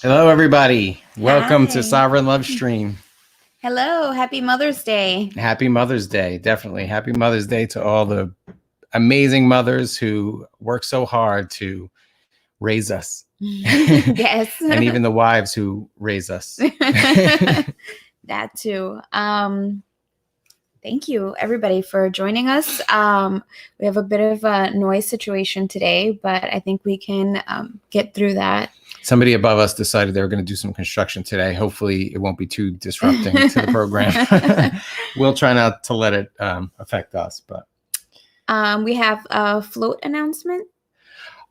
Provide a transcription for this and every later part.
Hello, everybody. Welcome to Hi. Sovereign Lovestream. Hello. Happy Mother's Day. Happy Mother's Day. Definitely. Happy Mother's Day to all the amazing mothers who work so hard to raise us. Yes. And even the wives who raise us. That too. Thank you, everybody, for joining us. We have a bit of a noise situation today, but I think we can get through that. Somebody above us decided they were going to do some construction today. Hopefully, it won't be too disrupting to the program. We'll try not to let it affect us. But we have a float announcement.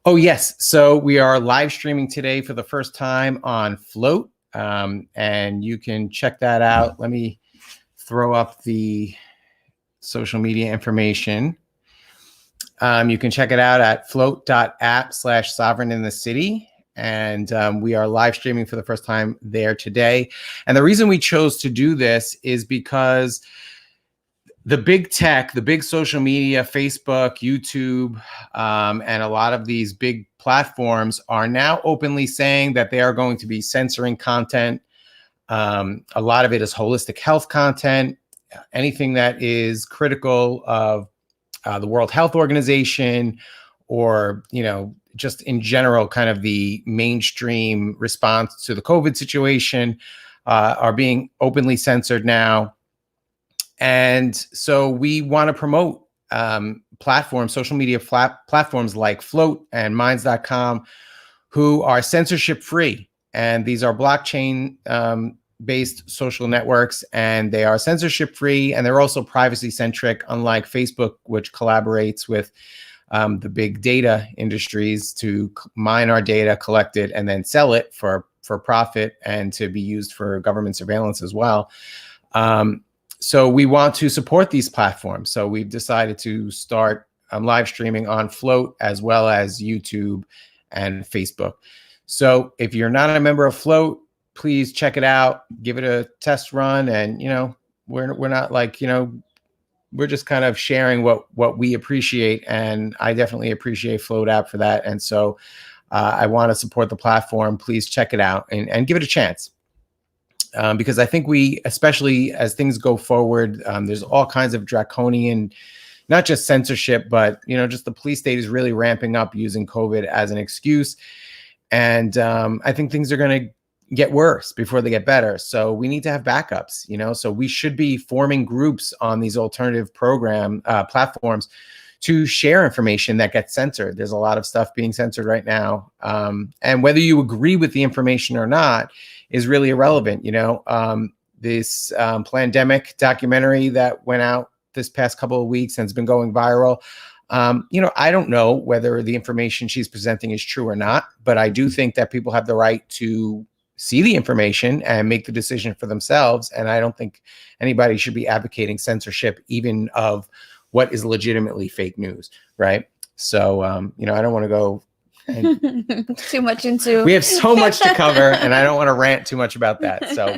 Oh, yes. So we are live streaming today for the first time on Float. And you can check that out. Let me throw up the social media information. You can check it out at float.app/sovereign in the city. And we are live streaming for the first time there today. And the reason we chose to do this is because the big tech, the big social media, Facebook, YouTube, and a lot of these big platforms are now openly saying that they are going to be censoring content. A lot of it is holistic health content, anything that is critical of the World Health Organization, or, just in general, kind of the mainstream response to the COVID situation, are being openly censored now. And so we want to promote platforms, social media platforms like Float and Minds.com, who are censorship free. And these are blockchain based social networks, and they are censorship free, and they're also privacy centric, unlike Facebook, which collaborates with the big data industries to mine our data, collect it, and then sell it for profit and to be used for government surveillance as well. So we want to support these platforms. So we've decided to start live streaming on Float as well as YouTube and Facebook. So if you're not a member of Float, please check it out, give it a test run. And, we're not like, we're just kind of sharing what we appreciate. And I definitely appreciate Float app for that. And so I want to support the platform. Please check it out and give it a chance. Because I think we, especially as things go forward, there's all kinds of draconian, not just censorship, but, just the police state is really ramping up using COVID as an excuse. And I think things are going to get worse before they get better. So we need to have backups, so we should be forming groups on these alternative platforms to share information that gets censored. There's a lot of stuff being censored right now. And whether you agree with the information or not is really irrelevant. This pandemic documentary that went out this past couple of weeks and has been going viral. I don't know whether the information she's presenting is true or not, but I do think that people have the right to see the information and make the decision for themselves. And I don't think anybody should be advocating censorship, even of what is legitimately fake news, right? So, I don't want to go too much into. We have so much to cover, and I don't want to rant too much about that. So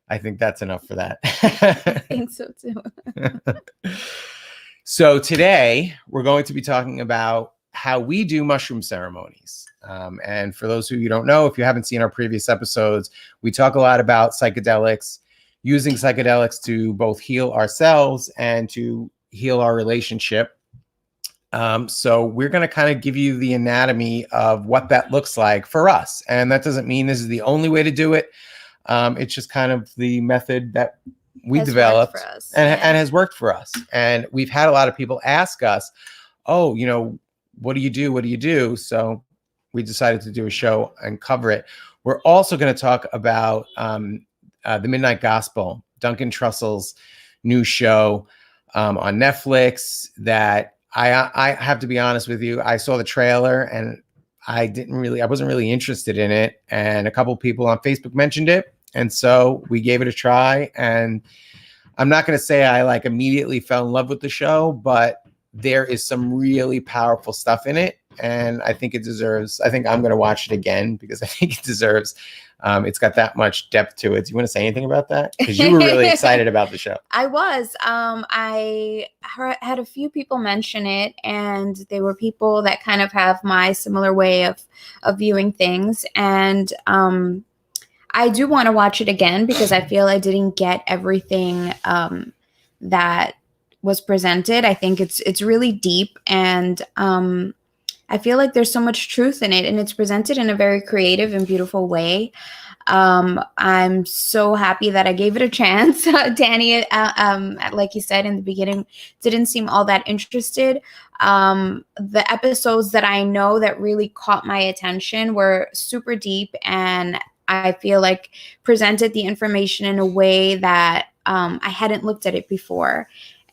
I think that's enough for that. I think so too. So today we're going to be talking about how we do mushroom ceremonies. And for those who you don't know, if you haven't seen our previous episodes, we talk a lot about psychedelics, using psychedelics to both heal ourselves and to heal our relationship. So we're going to kind of give you the anatomy of what that looks like for us. And that doesn't mean this is the only way to do it. It's just kind of the method that we developed and has worked for us. And we've had a lot of people ask us, oh, what do you do? What do you do? So we decided to do a show and cover it. We're also going to talk about the Midnight Gospel, Duncan Trussel's new show on Netflix that I have to be honest with you. I saw the trailer and I wasn't really interested in it. And a couple of people on Facebook mentioned it. And so we gave it a try. And I'm not going to say I immediately fell in love with the show, but there is some really powerful stuff in it. And I think I'm going to watch it again because I think it deserves, it's got that much depth to it. Do you want to say anything about that? Because you were really excited about the show. I was. I had a few people mention it, and they were people that kind of have my similar way of viewing things. And I do want to watch it again because I feel I didn't get everything that was presented. I think it's really deep, and I feel like there's so much truth in it, and it's presented in a very creative and beautiful way. I'm so happy that I gave it a chance. Danny, like you said in the beginning, didn't seem all that interested. The episodes that I know that really caught my attention were super deep, and I feel like presented the information in a way that I hadn't looked at it before.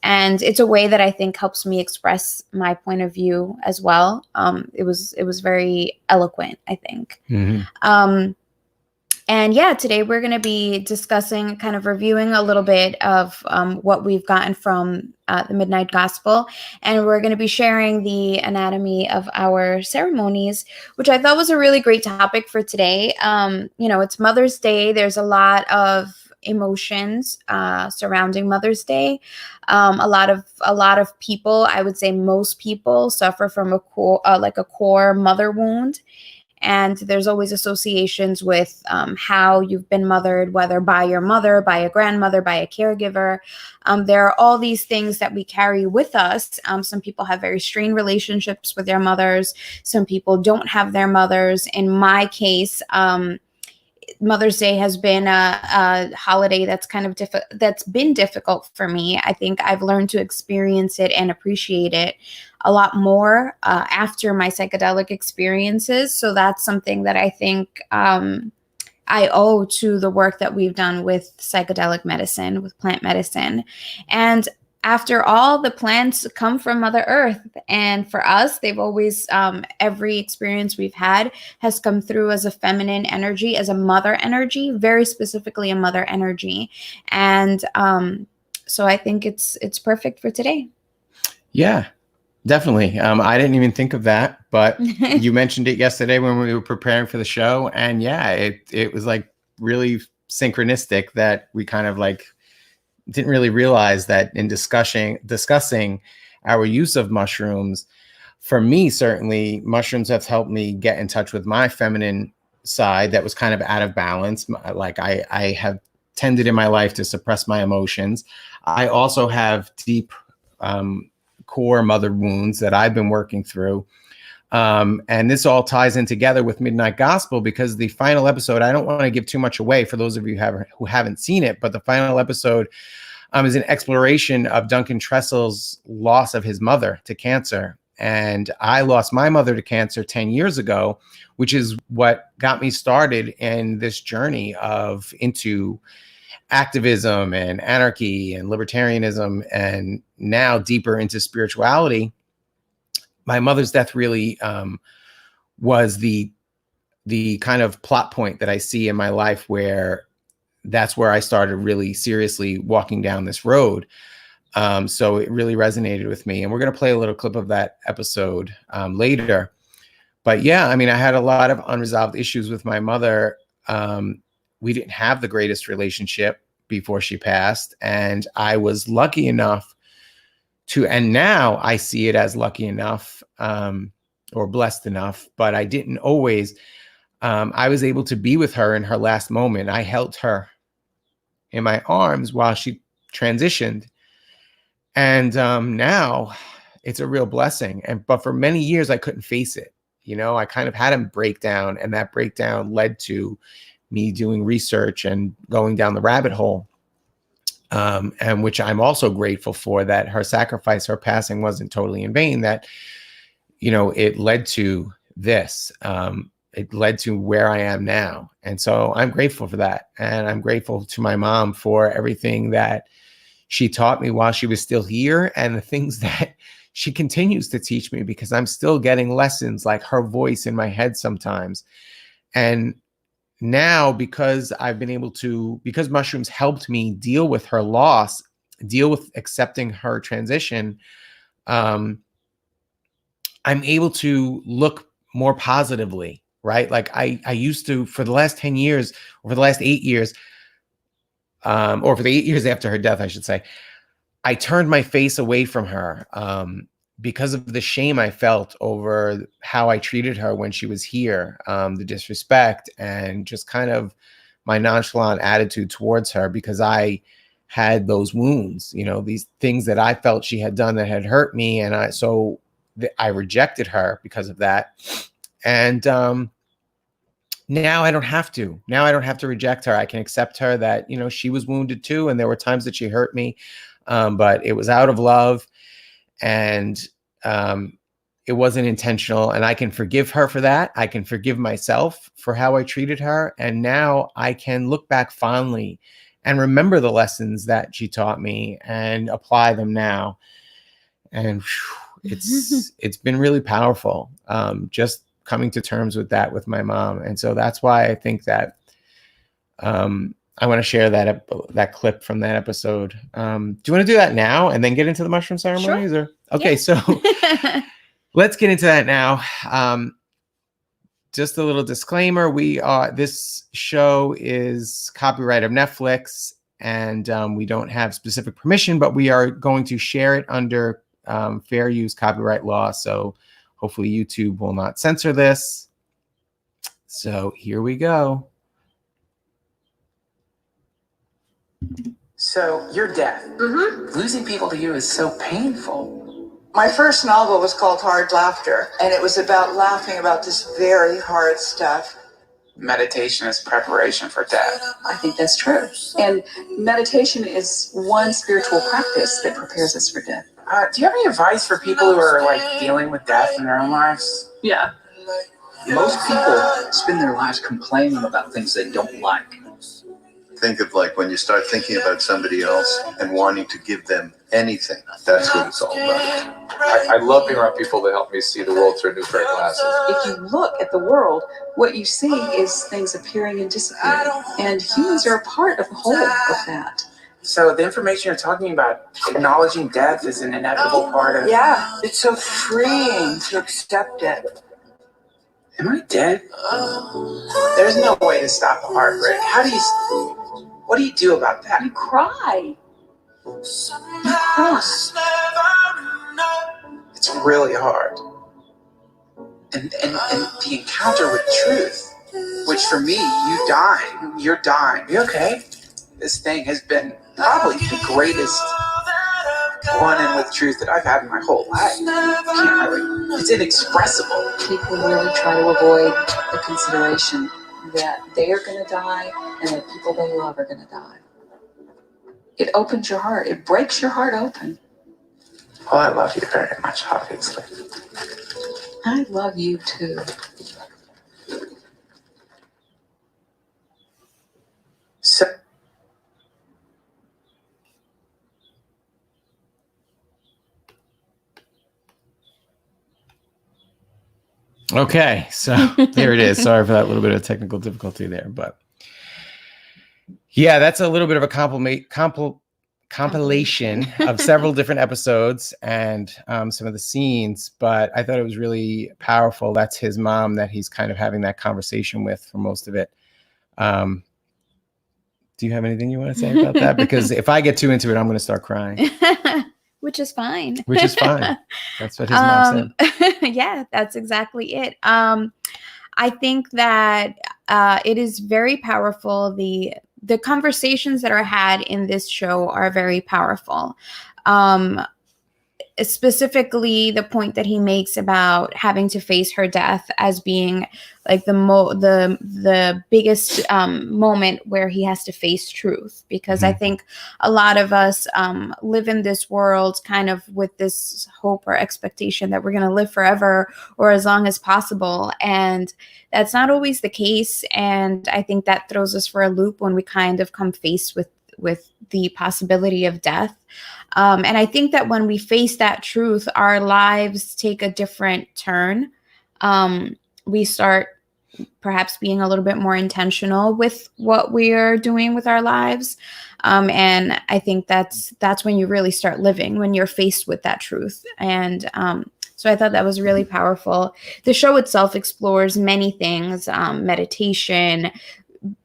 And it's a way that I think helps me express my point of view as well. It was very eloquent, I think. Mm-hmm. And yeah, today we're going to be discussing, kind of reviewing a little bit of what we've gotten from the Midnight Gospel. And we're going to be sharing the anatomy of our ceremonies, which I thought was a really great topic for today. It's Mother's Day. There's a lot of emotions surrounding Mother's Day. A lot of people, I would say most people, suffer from a core mother wound. And there's always associations with how you've been mothered, whether by your mother, by a grandmother, by a caregiver. There are all these things that we carry with us. Some people have very strained relationships with their mothers. Some people don't have their mothers. In my case, Mother's Day has been a holiday that's that's been difficult for me. I think I've learned to experience it and appreciate it a lot more after my psychedelic experiences. So that's something that I think I owe to the work that we've done with psychedelic medicine, with plant medicine. And after all, the plants come from Mother Earth. And for us, they've always, every experience we've had has come through as a feminine energy, as a mother energy, very specifically a mother energy. And so I think it's perfect for today. Yeah, definitely. I didn't even think of that, but you mentioned it yesterday when we were preparing for the show. And yeah, it was like really synchronistic that we kind of like didn't really realize that in discussing our use of mushrooms. For me, certainly, mushrooms have helped me get in touch with my feminine side that was kind of out of balance. Like I have tended in my life to suppress my emotions. I also have deep core mother wounds that I've been working through. And this all ties in together with Midnight Gospel because the final episode, I don't want to give too much away for those of you who haven't seen it, but the final episode is an exploration of Duncan Trussel's loss of his mother to cancer. And I lost my mother to cancer 10 years ago, which is what got me started in this journey into activism and anarchy and libertarianism, and now deeper into spirituality. My mother's death really was the kind of plot point that I see in my life where that's where I started really seriously walking down this road. So it really resonated with me. And we're going to play a little clip of that episode later. But yeah, I mean, I had a lot of unresolved issues with my mother. We didn't have the greatest relationship before she passed. And I was lucky enough and now I see it as lucky enough or blessed enough, but I didn't always. I was able to be with her in her last moment. I held her in my arms while she transitioned. And now it's a real blessing. But for many years, I couldn't face it. You know, I kind of had a breakdown, and that breakdown led to me doing research and going down the rabbit hole. And which I'm also grateful for, that her sacrifice, her passing wasn't totally in vain, that, you know, it led to this. It led to where I am now. And so I'm grateful for that. And I'm grateful to my mom for everything that she taught me while she was still here, and the things that she continues to teach me, because I'm still getting lessons like her voice in my head sometimes. And now, because because mushrooms helped me deal with her loss, deal with accepting her transition, I'm able to look more positively, right? Like I used to, for the last 10 years, or for the last 8 years, or for the 8 years after her death, I should say, I turned my face away from her because of the shame I felt over how I treated her when she was here, the disrespect and just kind of my nonchalant attitude towards her, because I had those wounds, these things that I felt she had done that had hurt me. And I rejected her because of that. And now I don't have to. Now I don't have to reject her. I can accept her that, she was wounded too. And there were times that she hurt me, but it was out of love, and it wasn't intentional. And I can forgive her for that. I can forgive myself for how I treated her. And now I can look back fondly and remember the lessons that she taught me and apply them now. And it's been really powerful, just coming to terms with that with my mom. And so that's why I think that I want to share that clip from that episode. Do you want to do that now and then get into the mushroom ceremonies? Sure. Okay, yeah. So let's get into that now. Just a little disclaimer: this show is copyright of Netflix, and we don't have specific permission, but we are going to share it under fair use copyright law. So hopefully YouTube will not censor this. So here we go. So you're deaf. Mm-hmm. Losing people to you is so painful. My first novel was called Hard Laughter, and it was about laughing about this very hard stuff. Meditation is preparation for death. I think that's true. And meditation is one spiritual practice that prepares us for death. Do you have any advice for people who are dealing with death in their own lives? Yeah. Most people spend their lives complaining about things they don't like. Think of when you start thinking about somebody else and wanting to give them anything. That's what it's all about. I love being around people that help me see the world through a new pair of glasses. If you look at the world, what you see is things appearing and disappearing. And humans are a part of the whole of that. So the information you're talking about, acknowledging death is an inevitable part of... Yeah, it's so freeing to accept it. Am I dead? There's no way to stop a heartbreak. What do you do about that? You cry. You cry. It's really hard. And the encounter with truth, which for me, you're dying. You okay? This thing has been probably the greatest run-in with truth that I've had in my whole life. It's inexpressible. People really try to avoid the consideration that they are going to die and that people they love are going to die. It opens your heart. It breaks your heart open. Well, I love you very much, obviously. I love you too. So... Okay, so there it is. Sorry for that little bit of technical difficulty there, but yeah, that's a little bit of a compilation of several different episodes and some of the scenes, but I thought it was really powerful. That's his mom that he's kind of having that conversation with for most of it. Do you have anything you want to say about that? Because if I get too into it, I'm going to start crying. Which is fine. Which is fine. That's what his mom said. Yeah, that's exactly it. I think that it is very powerful. The conversations that are had in this show are very powerful. Specifically, the point that he makes about having to face her death as being like the biggest moment where he has to face truth, because I think a lot of us live in this world kind of with this hope or expectation that we're going to live forever or as long as possible, and that's not always the case. And I think that throws us for a loop when we kind of come faced with the possibility of death. And I think that when we face that truth, our lives take a different turn. We start perhaps being a little bit more intentional with what we are doing with our lives. And I think that's when you really start living, when you're faced with that truth. And so I thought that was really powerful. The show itself explores many things, meditation,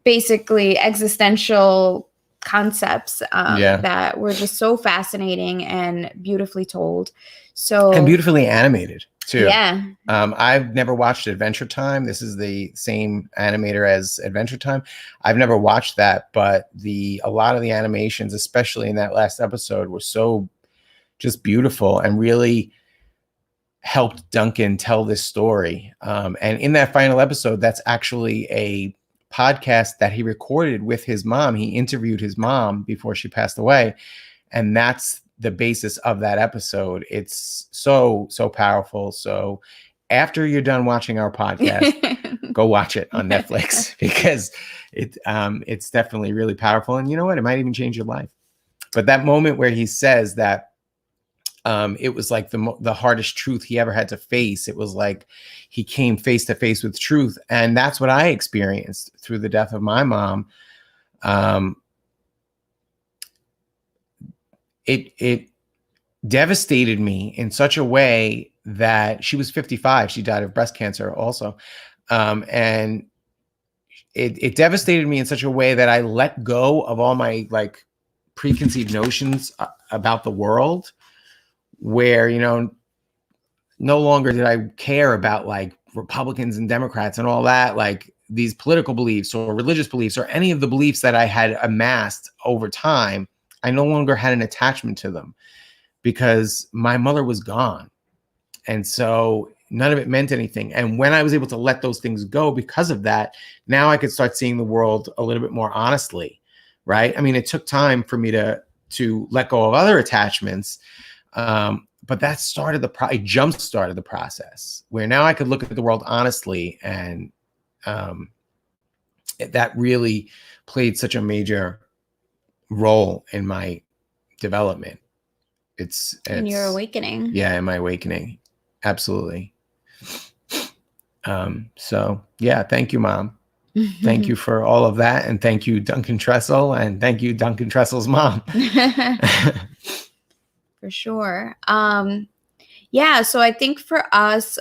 basically existential concepts that were just so fascinating and beautifully told. So and beautifully animated too. Yeah. I've never watched Adventure Time. This is the same animator as Adventure Time. I've never watched that, but a lot of the animations, especially in that last episode, were so just beautiful and really helped Duncan tell this story. And in that final episode, that's actually a podcast that he recorded with his mom. He interviewed his mom before she passed away. And that's the basis of that episode. It's so powerful. So after you're done watching our podcast, go watch it on Netflix, because it's definitely really powerful. And you know what? It might even change your life. But that moment where he says that it was like the hardest truth he ever had to face. It was like he came face to face with truth. And that's what I experienced through the death of my mom. It devastated me in such a way that she was 55. She died of breast cancer also. And it devastated me in such a way that I let go of all my like preconceived notions about the world, where, you know, no longer did I care about like Republicans and Democrats and all that, like these political beliefs or religious beliefs or any of the beliefs that I had amassed over time. I no longer had an attachment to them because my mother was gone. And so none of it meant anything. And when I was able to let those things go because of that, now I could start seeing the world a little bit more honestly, right? I mean, it took time for me to let go of other attachments. But that it jump-started the process where now I could look at the world honestly. And that really played such a major role in my development. It's in your awakening. Yeah, in my awakening. Absolutely. So yeah, thank you, Mom. Thank you for all of that. And thank you, Duncan Trussel, and thank you, Duncan Trussel's mom. For sure. Yeah, so I think for us,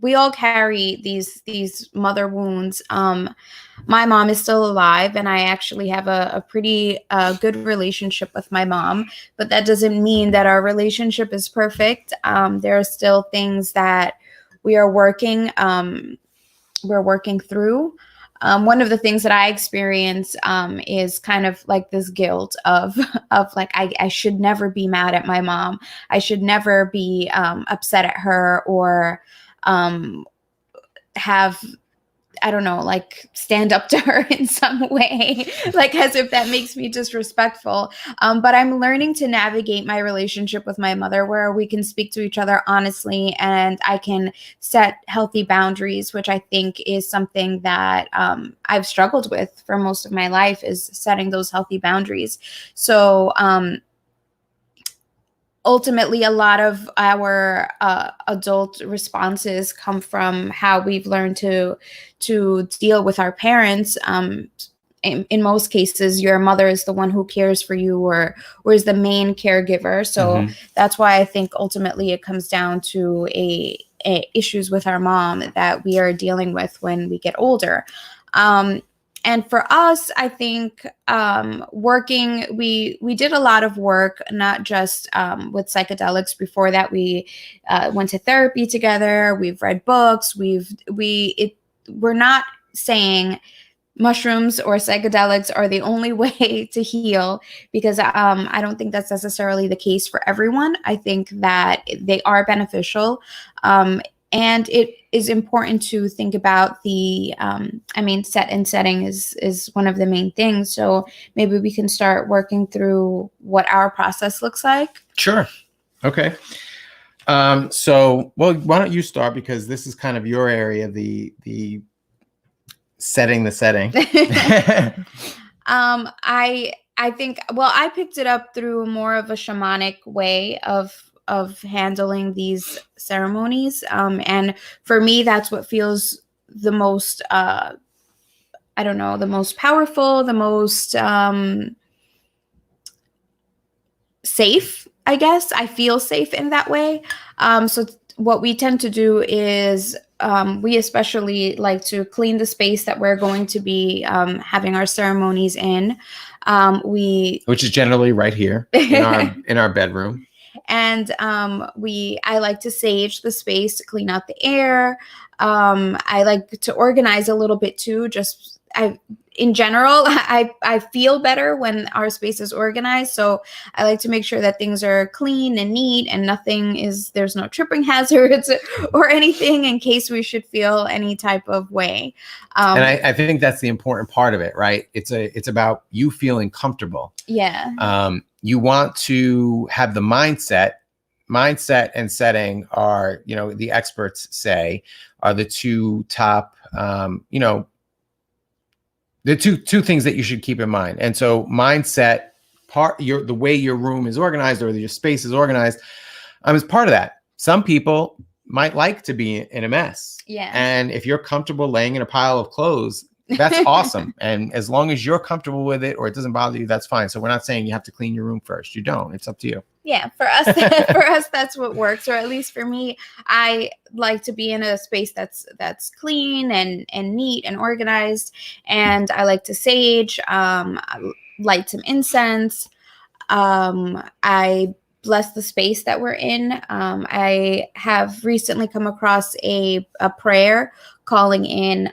we all carry these mother wounds. My mom is still alive, and I actually have a pretty good relationship with my mom, but that doesn't mean that our relationship is perfect. There are still things that we are working through. One of the things that I experience is kind of like this guilt of like, I should never be mad at my mom. I should never be upset at her or have, I don't know, like stand up to her in some way, like as if that makes me disrespectful. But I'm learning to navigate my relationship with my mother where we can speak to each other honestly, and I can set healthy boundaries, which I think is something that I've struggled with for most of my life, is setting those healthy boundaries. So ultimately, a lot of our adult responses come from how we've learned to deal with our parents. In most cases, your mother is the one who cares for you or is the main caregiver. So that's why I think ultimately it comes down to a issues with our mom that we are dealing with when we get older. And for us, I think working, we did a lot of work, not just with psychedelics. Before that, we went to therapy together. We've read books. We're not saying mushrooms or psychedelics are the only way to heal, because I don't think that's necessarily the case for everyone. I think that they are beneficial. And it is important to think about the, setting is one of the main things. So maybe we can start working through what our process looks like. Sure. Okay. So, well, why don't you start, because this is kind of your area, the setting the setting. I think, well, I picked it up through more of a shamanic way of of handling these ceremonies. And for me, that's what feels the most, I don't know, the most powerful, the most safe, I guess. I feel safe in that way. So what we tend to do is we especially like to clean the space that we're going to be having our ceremonies in. Which is generally right here in our bedroom. And I like to sage the space to clean out the air. I like to organize a little bit too. In general, I feel better when our space is organized. So I like to make sure that things are clean and neat and there's no tripping hazards or anything in case we should feel any type of way. And I think that's the important part of it, right? It's about you feeling comfortable. Yeah. You want to have the mindset and setting are, the experts say are the two top, the two things that you should keep in mind. And so mindset the way your room is organized or your space is organized is part of that. Some people might like to be in a mess. Yeah. And if you're comfortable laying in a pile of clothes, that's awesome. And as long as you're comfortable with it or it doesn't bother you, that's fine. So we're not saying you have to clean your room first. You don't. It's up to you. Yeah, for us, that's what works. Or at least for me, I like to be in a space that's clean and neat and organized. And I like to sage, light some incense. I bless the space that we're in. I have recently come across a prayer calling in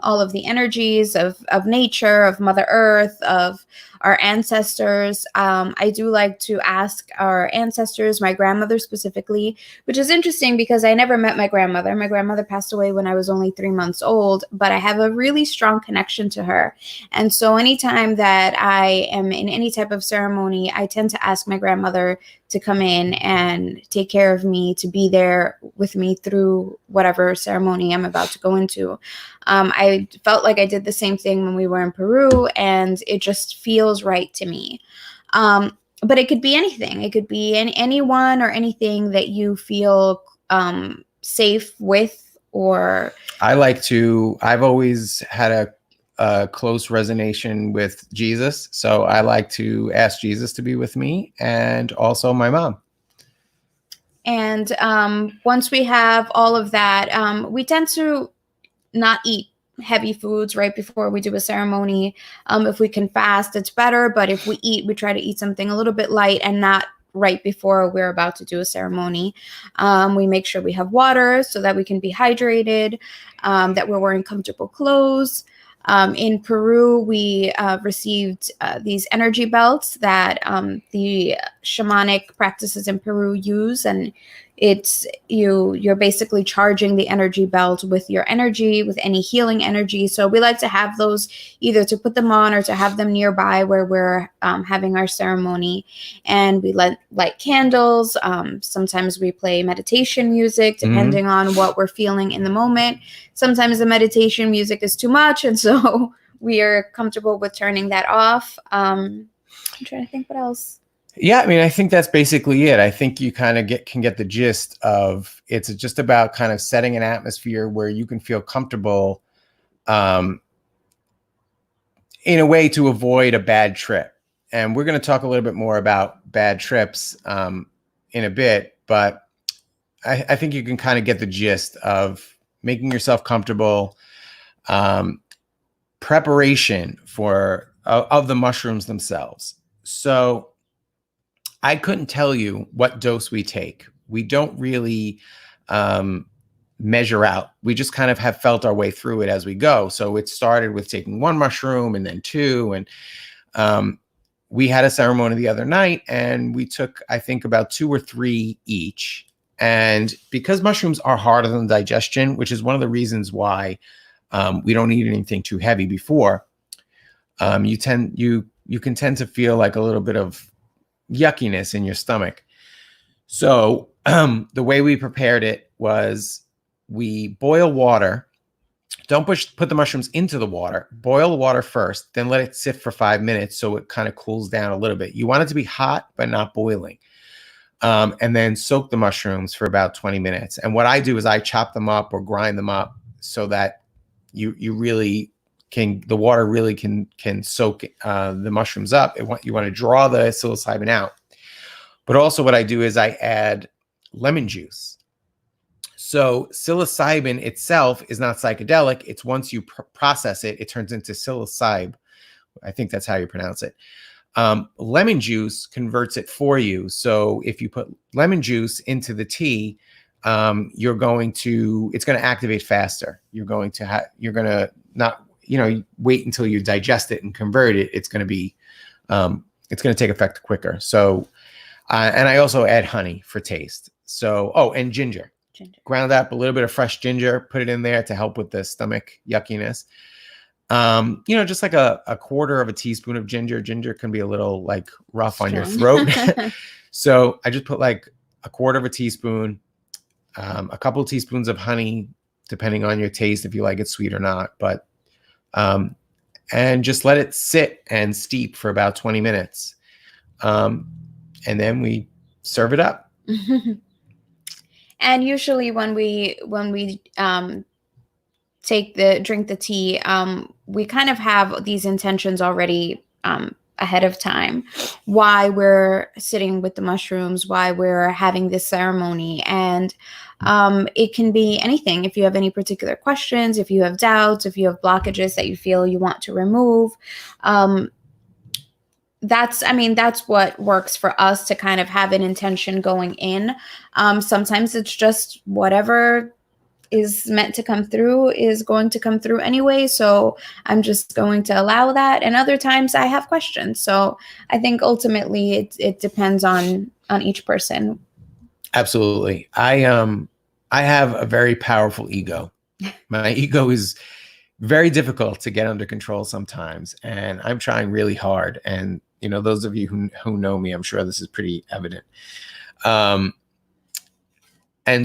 all of the energies of nature, of Mother Earth, of our ancestors. I do like to ask our ancestors, my grandmother specifically, which is interesting because I never met my grandmother. My grandmother passed away when I was only 3 months old, but I have a really strong connection to her. And so anytime that I am in any type of ceremony, I tend to ask my grandmother to come in and take care of me, to be there with me through whatever ceremony I'm about to go into. I felt like I did the same thing when we were in Peru, and it just feels right to me. But it could be anything. It could be anyone or anything that you feel safe with. Or I've always had a close resonation with Jesus. So I like to ask Jesus to be with me, and also my mom. And once we have all of that, we tend to not eat heavy foods right before we do a ceremony. If we can fast, it's better. But if we eat, we try to eat something a little bit light and not right before we're about to do a ceremony. We make sure we have water so that we can be hydrated, that we're wearing comfortable clothes. In Peru, we received these energy belts that the shamanic practices in Peru use, and you're basically charging the energy belt with your energy, with any healing energy. So we like to have those either to put them on or to have them nearby where we're having our ceremony. And we light candles. Sometimes we play meditation music, depending on what we're feeling in the moment. Sometimes the meditation music is too much, and so we are comfortable with turning that off. I'm trying to think what else. Yeah, I mean, I think that's basically it. I think you kind of can get the gist of it's just about kind of setting an atmosphere where you can feel comfortable in a way to avoid a bad trip. And we're going to talk a little bit more about bad trips in a bit, but I think you can kind of get the gist of making yourself comfortable, preparation of the mushrooms themselves. So I couldn't tell you what dose we take. We don't really measure out. We just kind of have felt our way through it as we go. So it started with taking 1 mushroom and then 2. And we had a ceremony the other night and we took, I think, about 2 or 3 each. And because mushrooms are harder than digestion, which is one of the reasons why we don't eat anything too heavy before, you can tend to feel like a little bit of yuckiness in your stomach. So the way we prepared it was we boil water. Don't put the mushrooms into the water. Boil the water first, then let it sit for 5 minutes so it kind of cools down a little bit. You want it to be hot, but not boiling. and then soak the mushrooms for about 20 minutes. And what I do is I chop them up or grind them up so that you really can, the water really can soak the mushrooms up. You want to draw the psilocybin out. But also what I do is I add lemon juice. So psilocybin itself is not psychedelic. It's once you process it, it turns into psilocybe. I think that's how you pronounce it. Lemon juice converts it for you. So if you put lemon juice into the tea, it's going to activate faster. You're going to not, wait until you digest it and convert it. It's going to take effect quicker. So, and I also add honey for taste. So, and ginger. Ground up a little bit of fresh ginger, put it in there to help with the stomach yuckiness. Just like a quarter of a teaspoon of ginger. Ginger can be a little like rough on your throat. So I just put like a quarter of a teaspoon, a couple of teaspoons of honey, depending on your taste, if you like it sweet or not. But, and just let it sit and steep for about 20 minutes. And then we serve it up. And usually when we drink the tea, we kind of have these intentions already ahead of time, why we're sitting with the mushrooms, why we're having this ceremony. And it can be anything. If you have any particular questions, if you have doubts, if you have blockages that you feel you want to remove, that's what works for us to kind of have an intention going in. Sometimes it's just whatever is meant to come through is going to come through anyway. So I'm just going to allow that. And other times I have questions. So I think ultimately it depends on each person. Absolutely. I have a very powerful ego. My ego is very difficult to get under control sometimes. And I'm trying really hard. And, those of you who know me, I'm sure this is pretty evident. And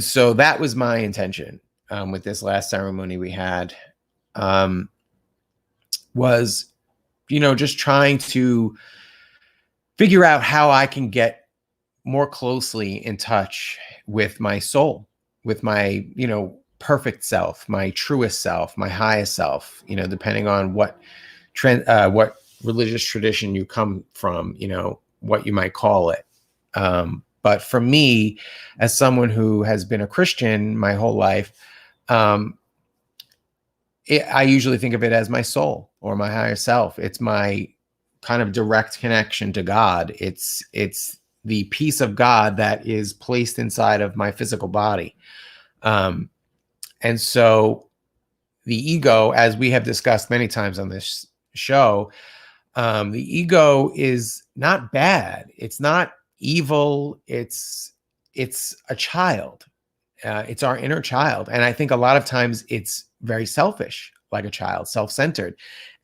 so that was my intention with this last ceremony we had, was, just trying to figure out how I can get more closely in touch with my soul, with my, perfect self, my truest self, my highest self, depending on what religious tradition you come from, what you might call it. But for me, as someone who has been a Christian my whole life, I usually think of it as my soul or my higher self. It's my kind of direct connection to God. It's the piece of God that is placed inside of my physical body. And so the ego, as we have discussed many times on this show, the ego is not bad. It's not evil. It's a child. It's our inner child. And I think a lot of times it's very selfish, like a child, self-centered,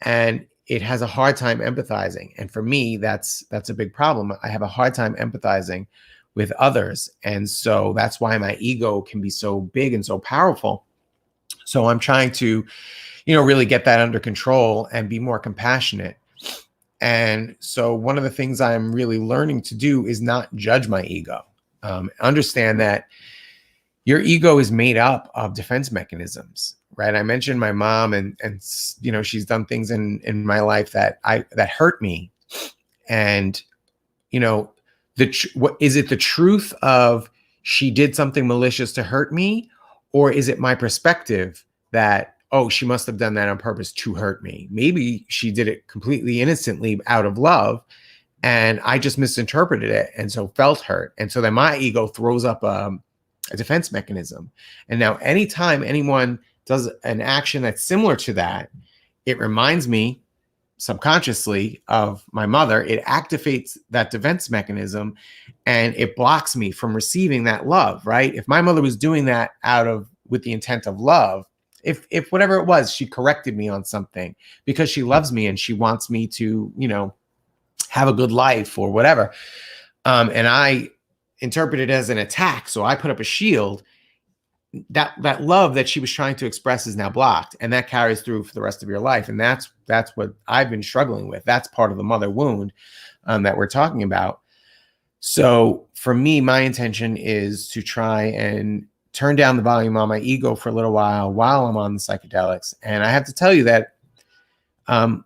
and it has a hard time empathizing. And for me, that's a big problem. I have a hard time empathizing with others. And so that's why my ego can be so big and so powerful. So I'm trying to, really get that under control and be more compassionate. And so one of the things I'm really learning to do is not judge my ego. Understand that your ego is made up of defense mechanisms, right? I mentioned my mom and she's done things in my life that hurt me. And, what is it, the truth of she did something malicious to hurt me? Or is it my perspective that, oh, she must have done that on purpose to hurt me? Maybe she did it completely innocently out of love, and I just misinterpreted it and so felt hurt. And so then my ego throws up a defense mechanism. And now anytime anyone does an action that's similar to that, it reminds me subconsciously of my mother. It activates that defense mechanism and it blocks me from receiving that love, right? If my mother was doing that with the intent of love, if whatever it was, she corrected me on something because she loves me and she wants me to, have a good life or whatever. And I interpret it as an attack. So I put up a shield. That love that she was trying to express is now blocked, and that carries through for the rest of your life. And that's what I've been struggling with. That's part of the mother wound that we're talking about. So for me, my intention is to try and turn down the volume on my ego for a little while I'm on the psychedelics. And I have to tell you that I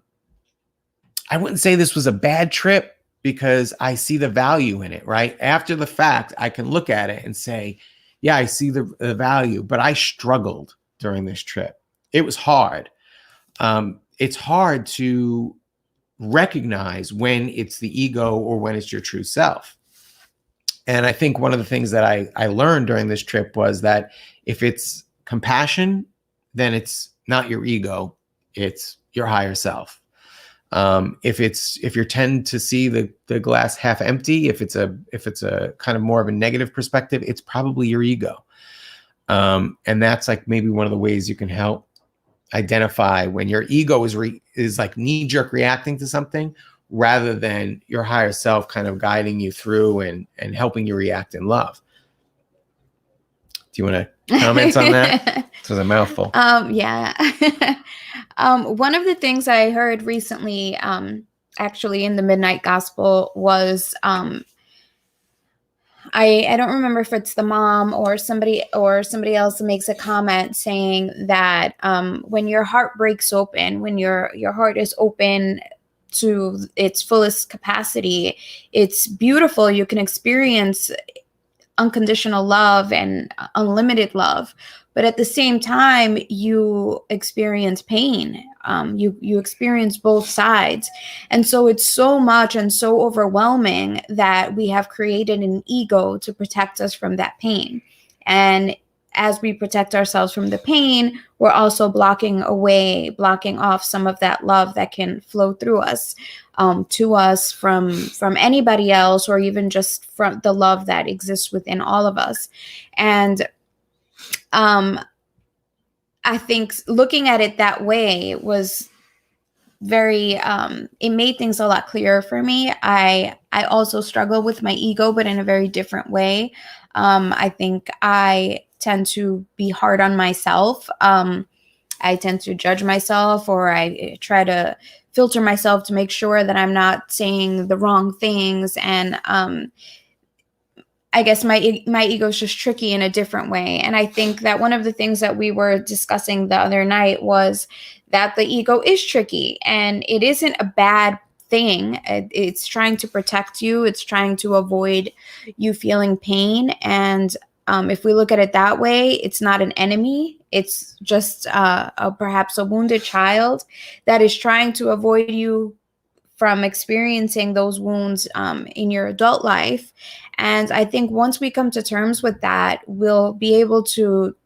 wouldn't say this was a bad trip, because I see the value in it, right? After the fact, I can look at it and say, yeah, I see the value, but I struggled during this trip. It was hard. It's hard to recognize when it's the ego or when it's your true self. And I think one of the things that I learned during this trip was that if it's compassion, then it's not your ego, it's your higher self. If you tend to see the glass half empty, if it's a kind of more of a negative perspective, it's probably your ego. And that's like maybe one of the ways you can help identify when your ego is like knee-jerk reacting to something, rather than your higher self kind of guiding you through and helping you react in love. Do you want to comment on that? This was a mouthful. Yeah. One of the things I heard recently, actually in the Midnight Gospel, was I don't remember if it's the mom or somebody else makes a comment saying that when your heart breaks open, when your heart is open to its fullest capacity, it's beautiful. You can experience unconditional love and unlimited love, but at the same time you experience pain. You experience both sides, and so it's so much and so overwhelming that we have created an ego to protect us from that pain. And as we protect ourselves from the pain, we're also blocking off some of that love that can flow through us, to us from anybody else, or even just from the love that exists within all of us. And I think looking at it that way was very, it made things a lot clearer for me. I also struggle with my ego, but in a very different way. I think I tend to be hard on myself. I tend to judge myself, or I try to filter myself to make sure that I'm not saying the wrong things. And I guess my ego is just tricky in a different way. And I think that one of the things that we were discussing the other night was that the ego is tricky, and it isn't a bad thing. It's trying to protect you. It's trying to avoid you feeling pain. And if we look at it that way, it's not an enemy. It's just perhaps a wounded child that is trying to avoid you from experiencing those wounds in your adult life. And I think once we come to terms with that, we'll be able to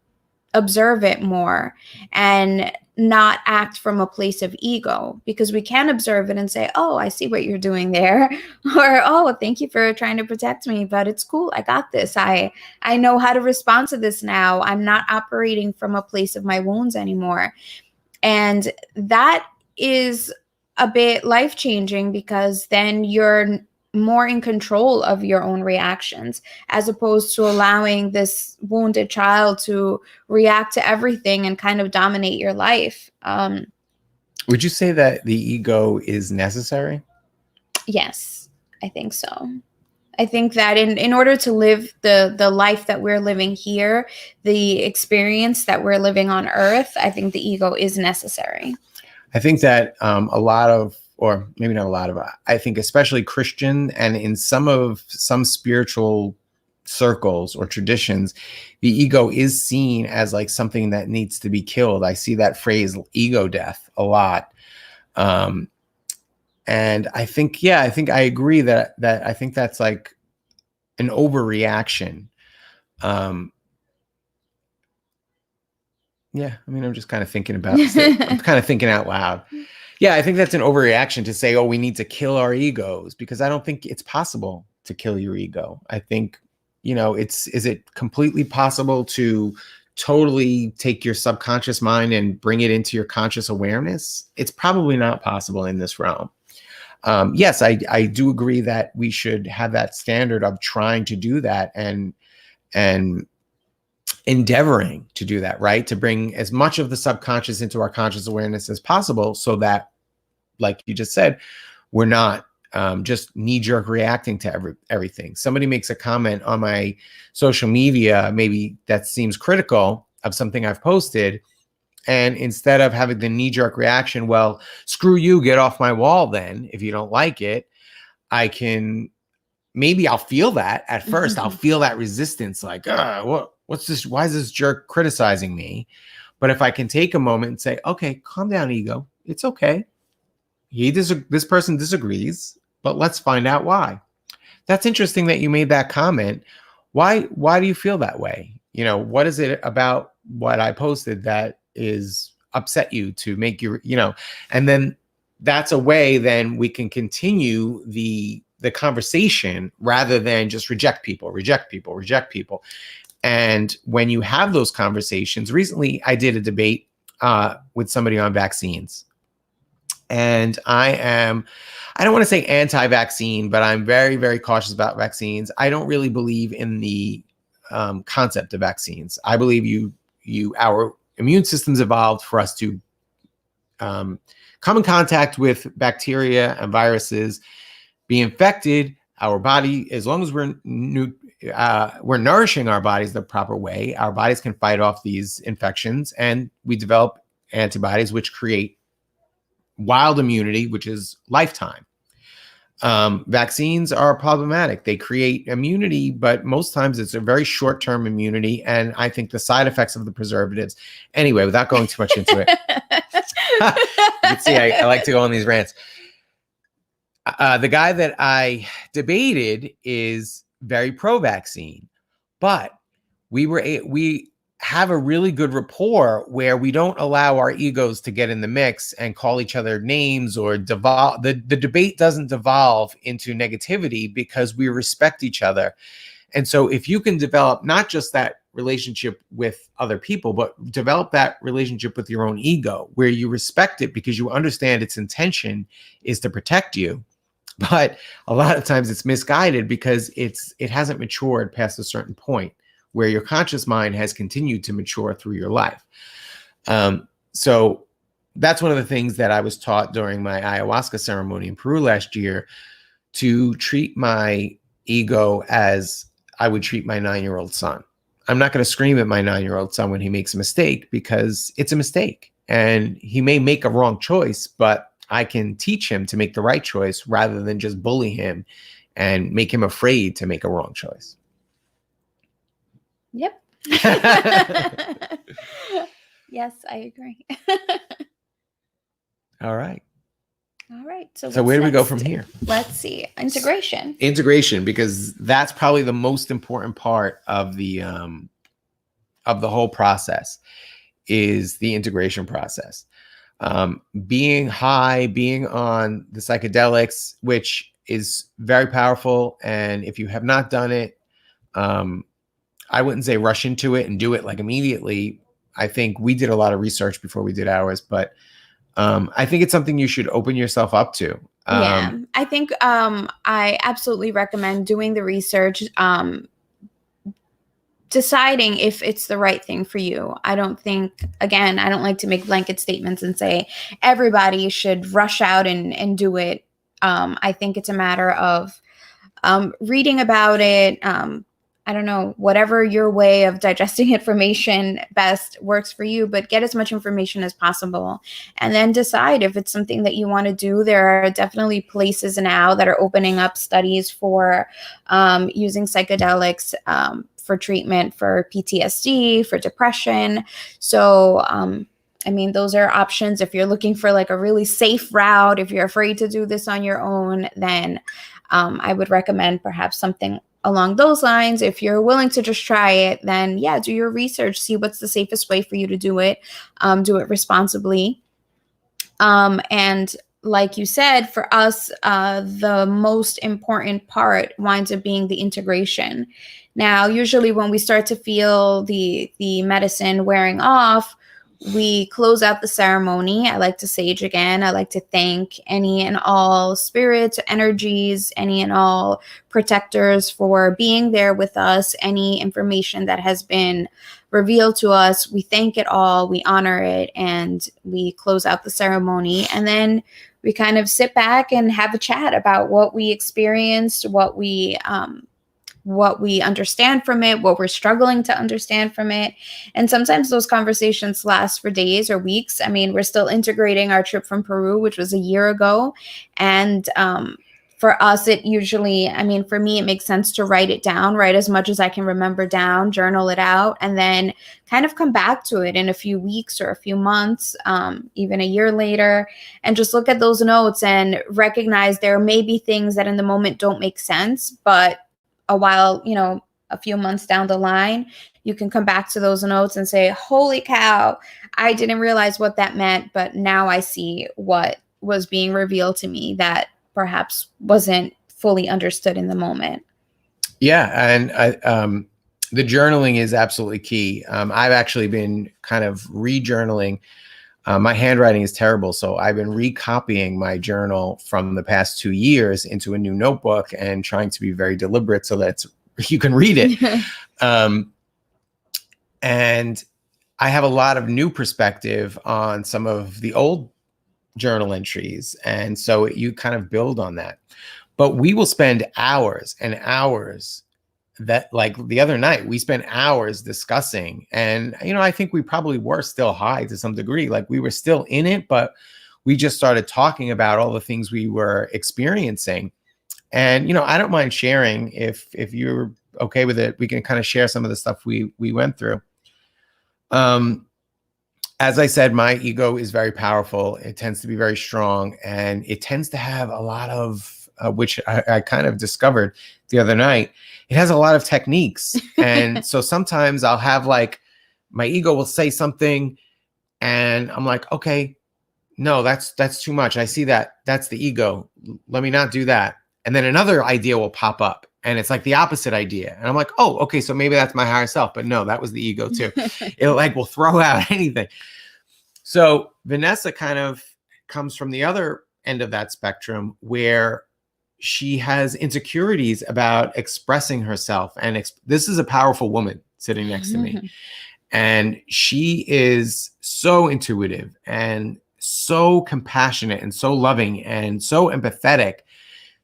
observe it more and not act from a place of ego, because we can observe it and say, oh, I see what you're doing there. Or, oh, thank you for trying to protect me, but it's cool. I got this. I know how to respond to this now. I'm not operating from a place of my wounds anymore. And that is a bit life-changing, because then you're more in control of your own reactions, as opposed to allowing this wounded child to react to everything and kind of dominate your life. Would you say that the ego is necessary? Yes, I think so. I think that in order to live the life that we're living here, the experience that we're living on Earth, I think the ego is necessary. I think that a lot of, or maybe not a lot of, I think especially Christian and in some spiritual circles or traditions, the ego is seen as like something that needs to be killed. I see that phrase ego death a lot. And I think, I think I agree that I think that's like an overreaction. Yeah, I mean, I'm just kind of thinking about it. I'm kind of thinking out loud. Yeah, I think that's an overreaction to say, oh, we need to kill our egos, because I don't think it's possible to kill your ego. I think, is it completely possible to totally take your subconscious mind and bring it into your conscious awareness? It's probably not possible in this realm. Yes, I do agree that we should have that standard of trying to do that and endeavoring to do that, right? To bring as much of the subconscious into our conscious awareness as possible, so that, like you just said, we're not just knee-jerk reacting to everything. Somebody makes a comment on my social media, maybe that seems critical of something I've posted, and instead of having the knee-jerk reaction, well, screw you, get off my wall then, if you don't like it, maybe I'll feel that at first. I'll feel that resistance, like, what's this? Why is this jerk criticizing me? But if I can take a moment and say, okay, calm down, ego. It's okay. This person disagrees, but let's find out why. That's interesting that you made that comment. Why do you feel that way? What is it about what I posted that is upset you to make you, and then that's a way then we can continue the conversation rather than just reject people. And when you have those conversations, recently I did a debate with somebody on vaccines. And I don't want to say anti-vaccine, but I'm very, very cautious about vaccines. I don't really believe in the concept of vaccines. I believe our immune systems evolved for us to come in contact with bacteria and viruses, be infected. Our body, as long as we're nourishing our bodies the proper way, our bodies can fight off these infections, and we develop antibodies which create wild immunity, which is lifetime. Vaccines are problematic. They create immunity, but most times it's a very short-term immunity. And I think the side effects of the preservatives, anyway, without going too much into it, you can see I like to go on these rants. The guy that I debated is very pro-vaccine, but we have a really good rapport where we don't allow our egos to get in the mix and call each other names or devolve. The debate doesn't devolve into negativity because we respect each other. And so if you can develop not just that relationship with other people, but develop that relationship with your own ego where you respect it because you understand its intention is to protect you. But a lot of times it's misguided because it hasn't matured past a certain point where your conscious mind has continued to mature through your life. So that's one of the things that I was taught during my ayahuasca ceremony in Peru last year, to treat my ego as I would treat my 9-year-old son. I'm not going to scream at my 9-year-old son when he makes a mistake because it's a mistake and he may make a wrong choice, but I can teach him to make the right choice rather than just bully him and make him afraid to make a wrong choice. Yep. Yes, I agree. All right. So where do we go from here? Let's see. Integration, because that's probably the most important part of the whole process is the integration process. Being high, being on the psychedelics, which is very powerful. And if you have not done it, I wouldn't say rush into it and do it like immediately. I think we did a lot of research before we did ours, but I think it's something you should open yourself up to. Yeah, I think I absolutely recommend doing the research, deciding if it's the right thing for you. I don't like to make blanket statements and say everybody should rush out and do it. I think it's a matter of reading about it. I don't know, whatever your way of digesting information best works for you, but get as much information as possible and then decide if it's something that you want to do. There are definitely places now that are opening up studies for using psychedelics for treatment for PTSD, for depression. So, those are options. If you're looking for like a really safe route, if you're afraid to do this on your own, then I would recommend perhaps something along those lines. If you're willing to just try it, then yeah, do your research, see what's the safest way for you to do it responsibly. And like you said, for us, the most important part winds up being the integration. Now, usually when we start to feel the medicine wearing off, we close out the ceremony. I like to sage again. I like to thank any and all spirits, energies, any and all protectors for being there with us. Any information that has been revealed to us, we thank it all, we honor it, and we close out the ceremony. And then we kind of sit back and have a chat about what we experienced, what we understand from it, what we're struggling to understand from it. And sometimes those conversations last for days or weeks. I mean, we're still integrating our trip from Peru, which was a year ago. And for us, it usually, I mean, for me, it makes sense to write it down, write as much as I can remember down, journal it out, and then kind of come back to it in a few weeks or a few months, even a year later, and just look at those notes and recognize there may be things that in the moment don't make sense, but a while, you know, a few months down the line, you can come back to those notes and say, holy cow, I didn't realize what that meant, but now I see what was being revealed to me that perhaps wasn't fully understood in the moment. Yeah. And the journaling is absolutely key. I've actually been kind of re-journaling. My handwriting is terrible, so I've been recopying my journal from the past 2 years into a new notebook and trying to be very deliberate so that you can read it. And I have a lot of new perspective on some of the old journal entries, and so you kind of build on that. But we will spend hours and hours. That, like the other night, we spent hours discussing, and you know, I think we probably were still high to some degree. Like we were still in it, but we just started talking about all the things we were experiencing. And you know, I don't mind sharing if you're okay with it. We can kind of share some of the stuff we went through. As I said, my ego is very powerful. It tends to be very strong, and it tends to have a lot of, which I kind of discovered the other night, it has a lot of techniques. And so sometimes I'll have like, my ego will say something and I'm like, okay, no, that's too much. I see that. That's the ego. Let me not do that. And then another idea will pop up and it's like the opposite idea. And I'm like, oh, okay, so maybe that's my higher self, but no, that was the ego too. It like will throw out anything. So Vanessa kind of comes from the other end of that spectrum where she has insecurities about expressing herself. And this is a powerful woman sitting next to me. And she is so intuitive and so compassionate and so loving and so empathetic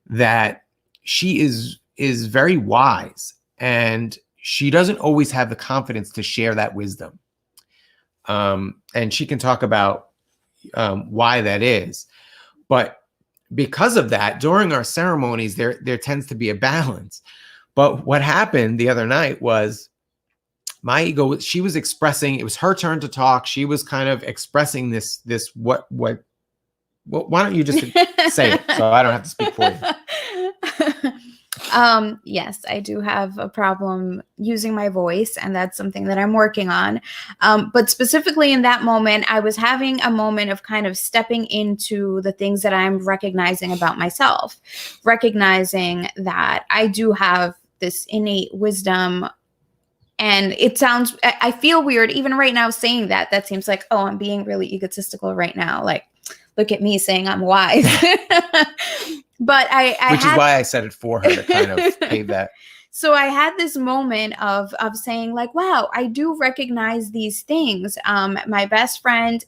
that she is very wise. And she doesn't always have the confidence to share that wisdom. And she can talk about why that is. But because of that, during our ceremonies, there tends to be a balance. But what happened the other night was my ego, she was expressing, it was her turn to talk. She was kind of expressing this, why don't you just say it so I don't have to speak for you? Yes, I do have a problem using my voice, and that's something that I'm working on. But specifically in that moment, I was having a moment of kind of stepping into the things that I'm recognizing about myself, recognizing that I do have this innate wisdom. And it sounds, I feel weird even right now saying that. That seems like, oh, I'm being really egotistical right now. Like, look at me saying I'm wise. But which is why I said it for her to kind of pave that. So I had this moment of saying like, wow, I do recognize these things. My best friend,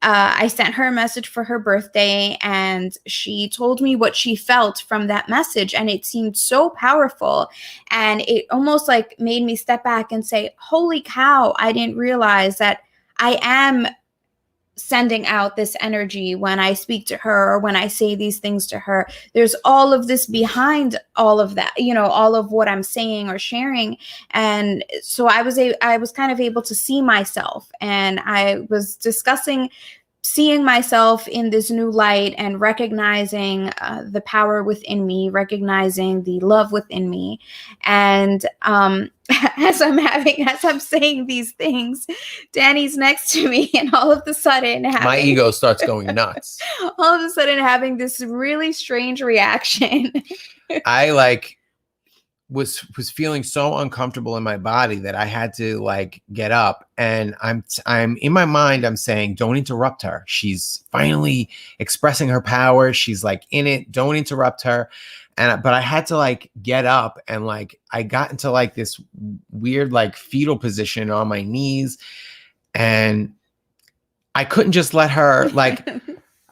I sent her a message for her birthday, and she told me what she felt from that message. And it seemed so powerful. And it almost like made me step back and say, holy cow, I didn't realize that I am sending out this energy when I speak to her or when I say these things to her. There's all of this behind all of that, you know, all of what I'm saying or sharing. And so I was kind of able to see myself, and I was discussing seeing myself in this new light and recognizing the power within me, recognizing the love within me. And as I'm saying these things, Danny's next to me, and all of a sudden my ego starts going nuts. All of a sudden having this really strange reaction. I like was feeling so uncomfortable in my body that I had to like get up, and I'm in my mind, I'm saying, don't interrupt her. She's finally expressing her power. She's like in it. Don't interrupt her. But I had to like get up, and like I got into like this weird like fetal position on my knees, and I couldn't just let her like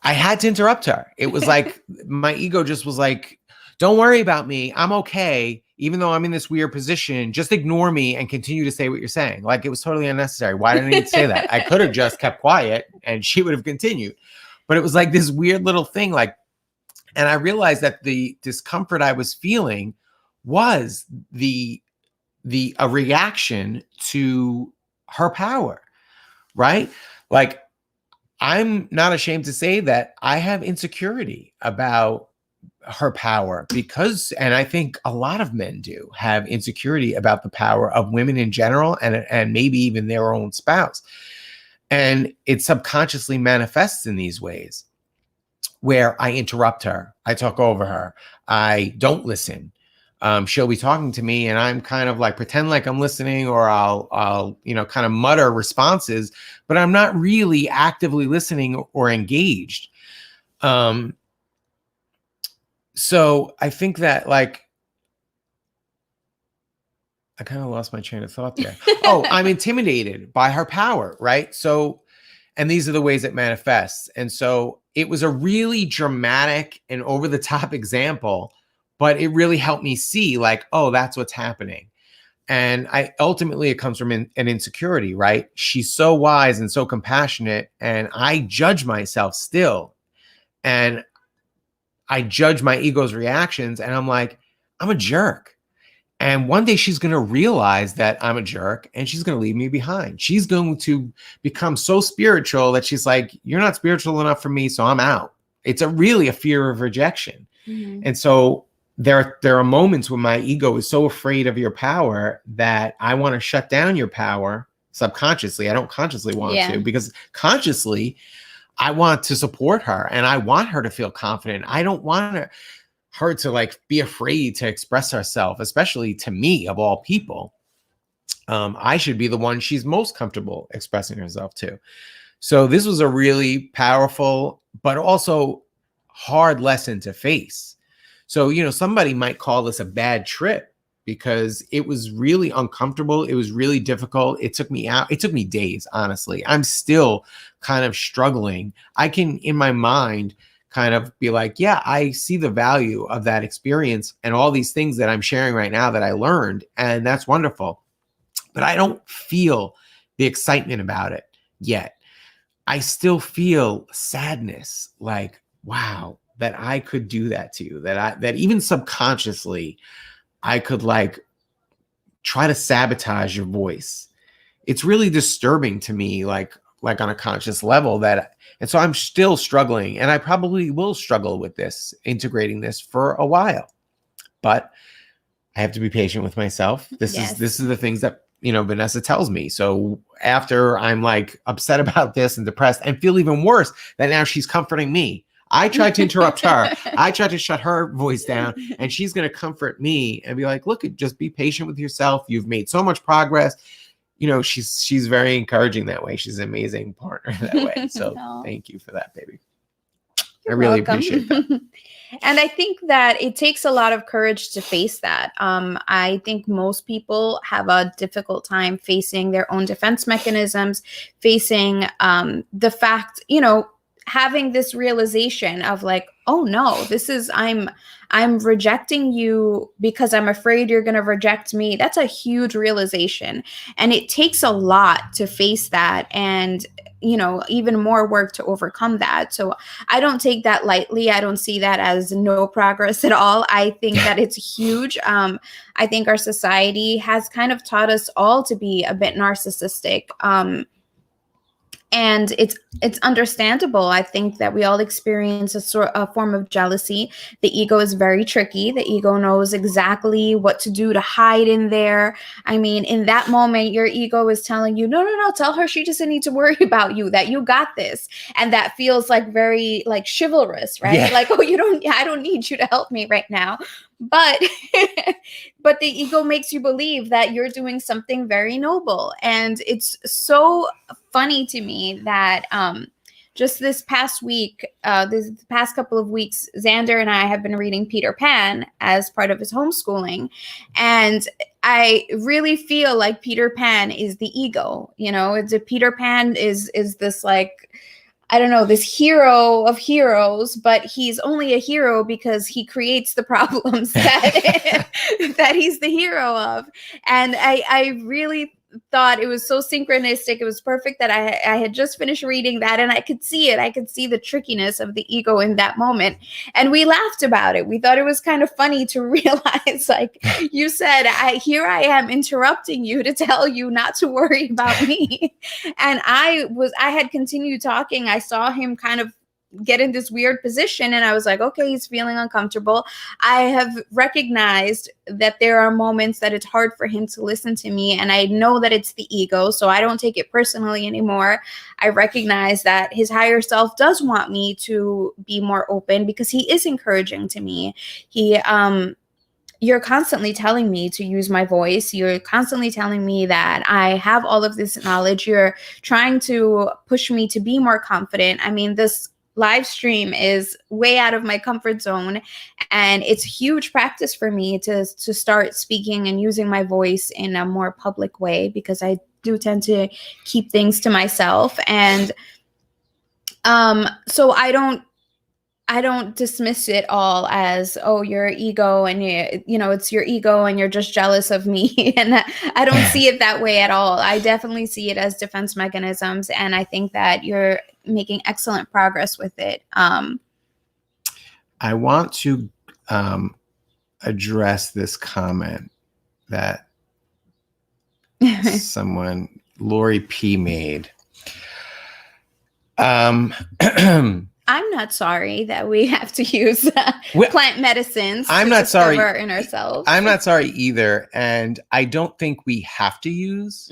I had to interrupt her. It was like my ego just was like, don't worry about me. I'm okay. Even though I'm in this weird position, just ignore me and continue to say what you're saying. Like, it was totally unnecessary. Why didn't I need to say that? I could have just kept quiet and she would have continued. But it was like this weird little thing. Like, and I realized that the discomfort I was feeling was a reaction to her power, right? Like, I'm not ashamed to say that I have insecurity about her power because, and I think a lot of men do have insecurity about the power of women in general and maybe even their own spouse. And it subconsciously manifests in these ways where I interrupt her, I talk over her, I don't listen. She'll be talking to me and I'm kind of like pretend like I'm listening, or I'll kind of mutter responses, but I'm not really actively listening or engaged. So I think that, like, I kind of lost my train of thought there. Oh, I'm intimidated by her power, right? So, and these are the ways it manifests. And so it was a really dramatic and over the top example, but it really helped me see, like, oh, that's what's happening. And ultimately it comes from an insecurity, right? She's so wise and so compassionate, and I judge myself still. And I judge my ego's reactions, and I'm like, I'm a jerk. And one day she's going to realize that I'm a jerk and she's going to leave me behind. She's going to become so spiritual that she's like, you're not spiritual enough for me, so I'm out. It's really a fear of rejection. Mm-hmm. And so there are moments when my ego is so afraid of your power that I want to shut down your power subconsciously. I don't consciously want to, because consciously I want to support her and I want her to feel confident. I don't want her to like be afraid to express herself, especially to me of all people. I should be the one she's most comfortable expressing herself to. So this was a really powerful, but also hard lesson to face. So, somebody might call this a bad trip because it was really uncomfortable. It was really difficult. It took me out. It took me days, honestly. I'm still kind of struggling. I can, in my mind, kind of be like, yeah, I see the value of that experience and all these things that I'm sharing right now that I learned. And that's wonderful. But I don't feel the excitement about it yet. I still feel sadness, like, wow, that I could do that to you, that even subconsciously I could like try to sabotage your voice. It's really disturbing to me, like on a conscious level, and so I'm still struggling, and I probably will struggle with this, integrating this for a while, but I have to be patient with myself. This is the things that, Vanessa tells me. So after I'm like upset about this and depressed and feel even worse that now she's comforting me. I tried to interrupt her. I tried to shut her voice down, and she's going to comfort me and be like, look, just be patient with yourself. You've made so much progress. She's very encouraging that way. She's an amazing partner that way. So Thank you for that, baby. You're I really welcome. appreciate that. And I think that it takes a lot of courage to face that. I think most people have a difficult time facing their own defense mechanisms, facing the fact, having this realization of like, oh no, I'm rejecting you because I'm afraid you're going to reject me. That's a huge realization. And it takes a lot to face that, and, even more work to overcome that. So I don't take that lightly. I don't see that as no progress at all. I think that it's huge. I think our society has kind of taught us all to be a bit narcissistic. And it's understandable. I think that we all experience a form of jealousy. The ego is very tricky. The ego knows exactly what to do to hide in there. I mean, in that moment, your ego is telling you, no, tell her she doesn't need to worry about you, that you got this. And that feels like very like chivalrous, right? Yeah. Like, oh, I don't need you to help me right now. But the ego makes you believe that you're doing something very noble. And it's so funny to me that just this past week, this past couple of weeks, Xander and I have been reading Peter Pan as part of his homeschooling. And I really feel like Peter Pan is the ego. Peter Pan is this like I don't know, this hero of heroes, but he's only a hero because he creates the problems that that he's the hero of. And I really thought it was so synchronistic. It was perfect that I had just finished reading that, and I could see it. I could see the trickiness of the ego in that moment. And we laughed about it. We thought it was kind of funny to realize, like you said, here I am interrupting you to tell you not to worry about me. And I had continued talking. I saw him kind of get in this weird position, and I was like, okay, he's feeling uncomfortable. I have recognized that there are moments that it's hard for him to listen to me, and I know that it's the ego, so I don't take it personally anymore. I recognize that his higher self does want me to be more open because he is encouraging to me. You're constantly telling me to use my voice. You're constantly telling me that I have all of this knowledge. You're trying to push me to be more confident. I mean, this live stream is way out of my comfort zone, and it's huge practice for me to start speaking and using my voice in a more public way, because I do tend to keep things to myself. And so I don't dismiss it all as, oh, your ego, and it's your ego and you're just jealous of me. And I don't see it that way at all. I definitely see it as defense mechanisms. And I think that you're making excellent progress with it. I want to address this comment that someone, Lori P, made. I'm not sorry that we have to use plant medicines I'm to not discover sorry. our inner selves. I'm not sorry either. And I don't think we have to use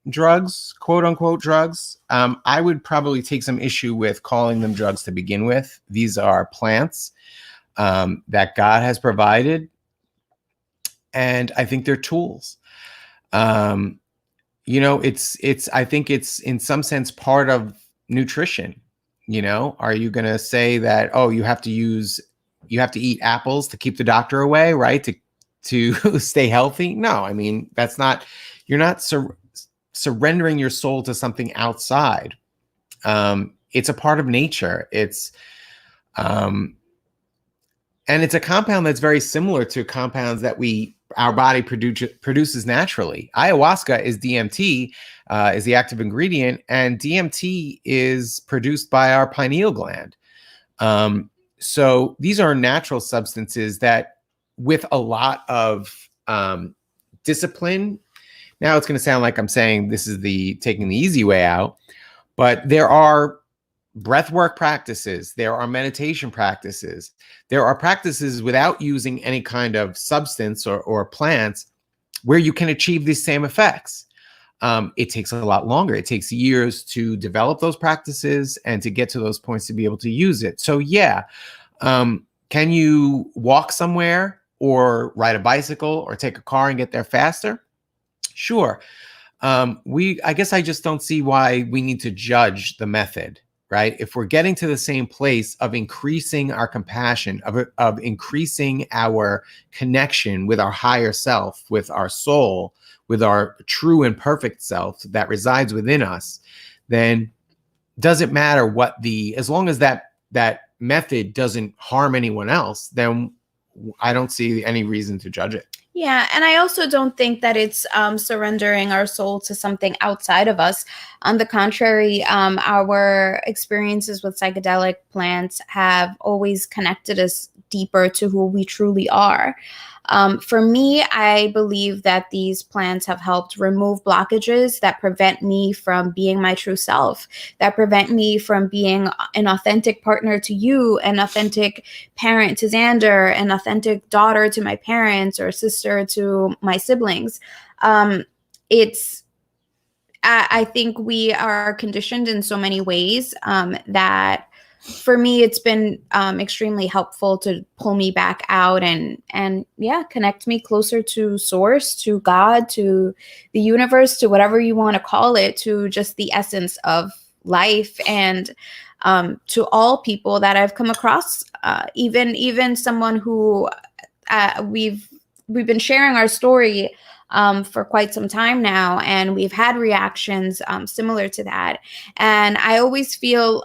drugs, quote unquote drugs. I would probably take some issue with calling them drugs to begin with. These are plants that God has provided. And I think they're tools. I think it's in some sense part of nutrition. Are you going to say that, oh, you have to eat apples to keep the doctor away, right? To stay healthy? No, I mean, that's not, you're not surrendering your soul to something outside. It's a part of nature. And it's a compound that's very similar to compounds that our body produces naturally. Ayahuasca is DMT, is the active ingredient, and DMT is produced by our pineal gland. So these are natural substances that, with a lot of discipline, now it's going to sound like I'm saying this is taking the easy way out, but there are breathwork practices, there are meditation practices, there are practices without using any kind of substance or plants where you can achieve these same effects. It takes a lot longer. It takes years to develop those practices and to get to those points to be able to use it. So yeah, can you walk somewhere or ride a bicycle or take a car and get there faster? Sure. I guess I just don't see why we need to judge the method. Right? If we're getting to the same place of increasing our compassion, of increasing our connection with our higher self, with our soul, with our true and perfect self that resides within us, then doesn't matter as long as that method doesn't harm anyone else, then I don't see any reason to judge it. Yeah, and I also don't think that it's surrendering our soul to something outside of us. On the contrary, our experiences with psychedelic plants have always connected us deeper to who we truly are. For me, I believe that these plants have helped remove blockages that prevent me from being my true self, that prevent me from being an authentic partner to you, an authentic parent to Xander, an authentic daughter to my parents, or sister to my siblings. I think we are conditioned in so many ways that for me, it's been extremely helpful to pull me back out and connect me closer to source, to God, to the universe, to whatever you want to call it, to just the essence of life, and to all people that I've come across, even someone who we've been sharing our story for quite some time now, and we've had reactions similar to that. And I always feel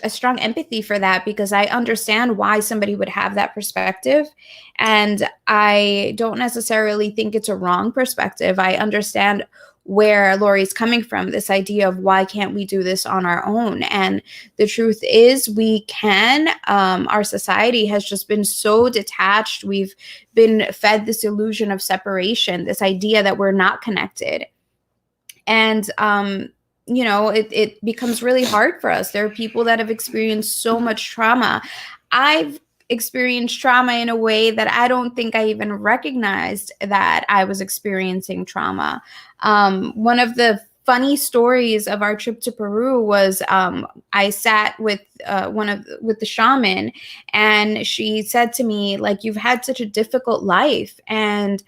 a strong empathy for that, because I understand why somebody would have that perspective. And I don't necessarily think it's a wrong perspective. I understand where Lori's coming from, this idea of why can't we do this on our own? And the truth is we can. Our society has just been so detached. We've been fed this illusion of separation, this idea that we're not connected. And it becomes really hard for us. There are people that have experienced so much trauma. I've experienced trauma in a way that I don't think I even recognized that I was experiencing trauma. One of the funny stories of our trip to Peru was I sat with with the shaman, and she said to me, like, "You've had such a difficult life." And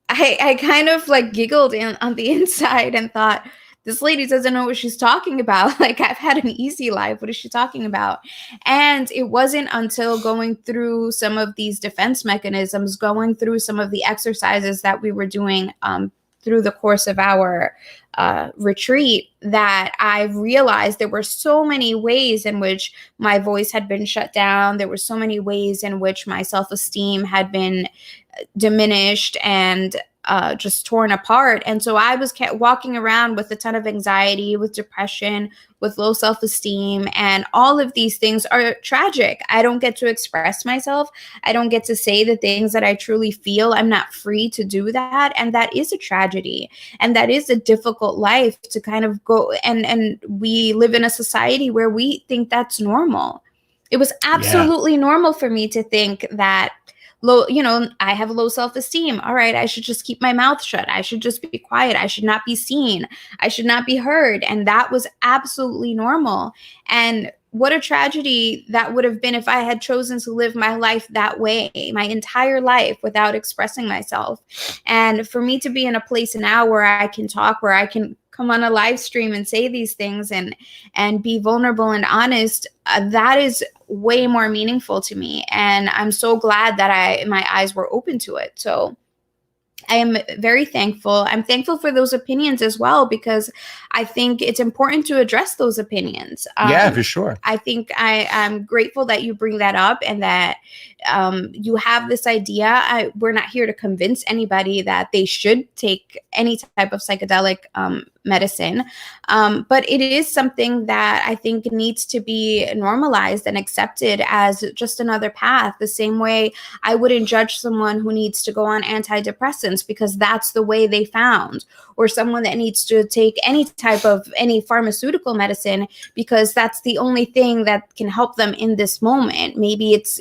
I kind of like giggled on the inside and thought, this lady doesn't know what she's talking about. Like, I've had an easy life. What is she talking about? And it wasn't until going through some of these defense mechanisms, going through some of the exercises that we were doing through the course of our retreat, that I realized there were so many ways in which my voice had been shut down. There were so many ways in which my self-esteem had been diminished and just torn apart. And so I was walking around with a ton of anxiety, with depression, with low self-esteem, and all of these things are tragic. I don't get to express myself. I don't get to say the things that I truly feel. I'm not free to do that. And that is a tragedy. And that is a difficult life to kind of go. And we live in a society where we think that's normal. It was absolutely normal for me to think that I have low self-esteem. All right, I should just keep my mouth shut. I should just be quiet. I should not be seen. I should not be heard. And that was absolutely normal. And what a tragedy that would have been if I had chosen to live my life that way, my entire life, without expressing myself. And for me to be in a place now where I can talk, where I can come on a live stream and say these things and be vulnerable and honest, that is way more meaningful to me. And I'm so glad that my eyes were open to it. So I am very thankful. I'm thankful for those opinions as well, because I think it's important to address those opinions. Yeah, for sure. I think I'm grateful that you bring that up, and that you have this idea. We're not here to convince anybody that they should take any type of psychedelic medicine. But it is something that I think needs to be normalized and accepted as just another path. The same way I wouldn't judge someone who needs to go on antidepressants because that's the way they found, or someone that needs to take any pharmaceutical medicine because that's the only thing that can help them in this moment. Maybe it's,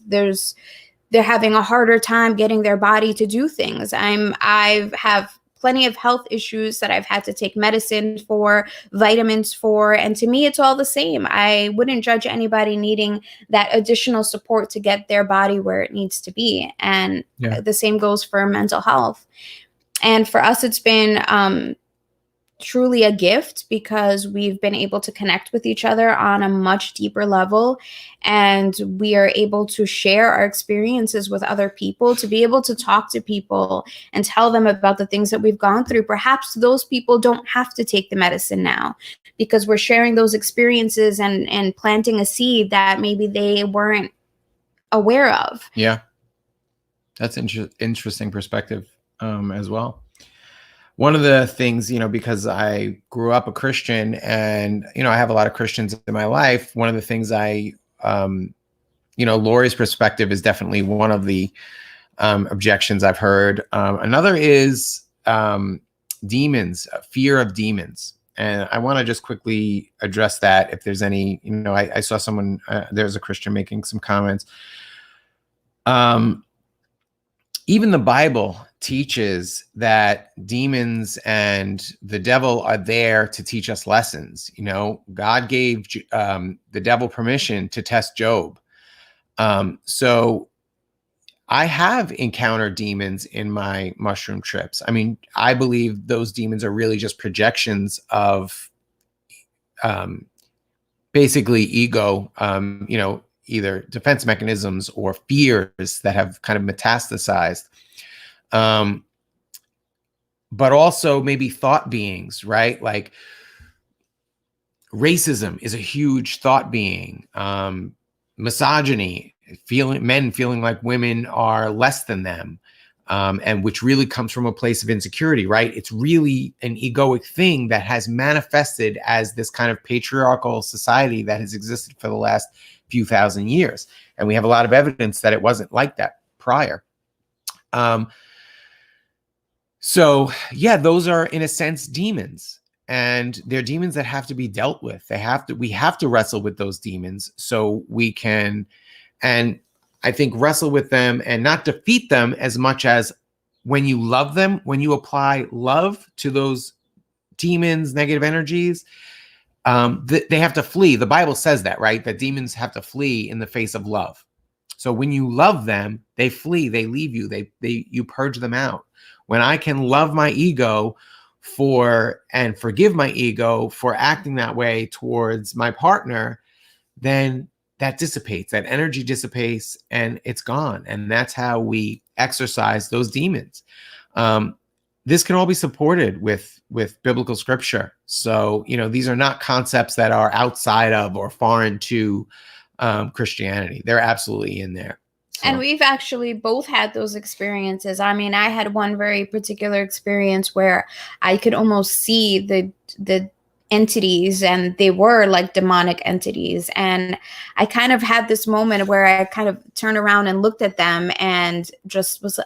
they're having a harder time getting their body to do things. I have plenty of health issues that I've had to take medicine for, vitamins for, and to me, it's all the same. I wouldn't judge anybody needing that additional support to get their body where it needs to be. And the same goes for mental health. And for us, it's been truly a gift because we've been able to connect with each other on a much deeper level, and we are able to share our experiences with other people, to be able to talk to people and tell them about the things that we've gone through. Perhaps those people don't have to take the medicine now because we're sharing those experiences and planting a seed that maybe they weren't aware of. Yeah, that's interesting perspective as well. One of the things, because I grew up a Christian and, I have a lot of Christians in my life. One of the things Lori's perspective is definitely one of the objections I've heard. Another is demons, fear of demons. And I want to just quickly address that. If there's any, I saw someone, there's a Christian making some comments. Even the Bible teaches that demons and the devil are there to teach us lessons. God gave the devil permission to test Job. So I have encountered demons in my mushroom trips. I mean, I believe those demons are really just projections of basically ego, either defense mechanisms or fears that have kind of metastasized. But also maybe thought beings, right? Like racism is a huge thought being. Misogyny, men feeling like women are less than them, and which really comes from a place of insecurity, right? It's really an egoic thing that has manifested as this kind of patriarchal society that has existed for the last few thousand years. And we have a lot of evidence that it wasn't like that prior. So yeah, those are in a sense demons, and they're demons that have to be dealt with. We have to wrestle with those demons so we can, and I think wrestle with them and not defeat them as much as when you love them, when you apply love to those demons, negative energies, they have to flee. The Bible says that, right? That demons have to flee in the face of love. So when you love them, they flee, they leave you, you purge them out. When I can love my ego and forgive my ego for acting that way towards my partner, then that dissipates, that energy dissipates, and it's gone. And that's how we exorcise those demons. This can all be supported with biblical scripture. So, these are not concepts that are outside of or foreign to Christianity. They're absolutely in there. So. And we've actually both had those experiences. I mean, I had one very particular experience where I could almost see the entities, and they were like demonic entities. And I kind of had this moment where I kind of turned around and looked at them and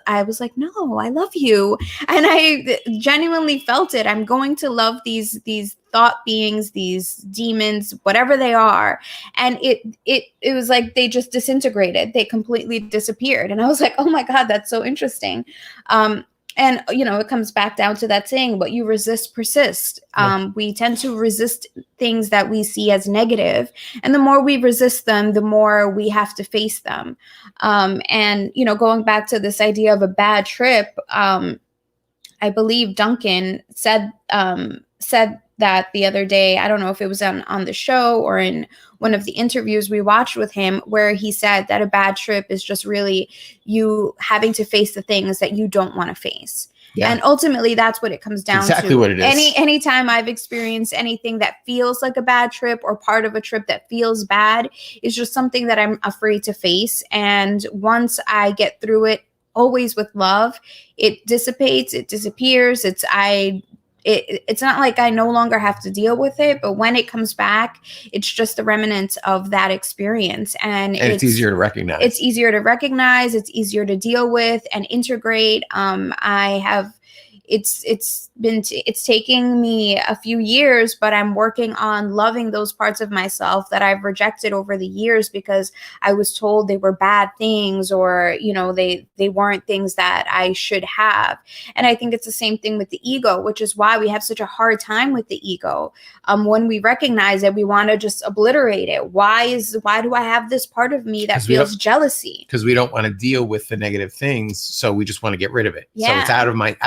I was like, no, I love you. And I genuinely felt it. I'm going to love these thought beings, these demons, whatever they are. And it was like they just disintegrated. They completely disappeared. And I was like, oh my God, that's so interesting. And, it comes back down to that saying, what you resist persists. We tend to resist things that we see as negative. And the more we resist them, the more we have to face them. And, going back to this idea of a bad trip, I believe Duncan said that the other day. I don't know if it was on the show or in one of the interviews we watched with him, where he said that a bad trip is just really you having to face the things that you don't want to face. Yeah. And ultimately, that's what it comes down to. Exactly what it is. Anytime I've experienced anything that feels like a bad trip or part of a trip that feels bad is just something that I'm afraid to face. And once I get through it, always with love, it dissipates, it disappears. It's not like I no longer have to deal with it, but when it comes back, it's just the remnants of that experience. And it's easier to recognize. It's easier to recognize. It's easier to deal with and integrate. It's taking me a few years, but I'm working on loving those parts of myself that I've rejected over the years because I was told they were bad things, or, they weren't things that I should have. And I think it's the same thing with the ego, which is why we have such a hard time with the ego. When we recognize it, we want to just obliterate it. Why do I have this part of me that feels jealousy? Because we don't want to deal with the negative things. So we just want to get rid of it. Yeah. So it's out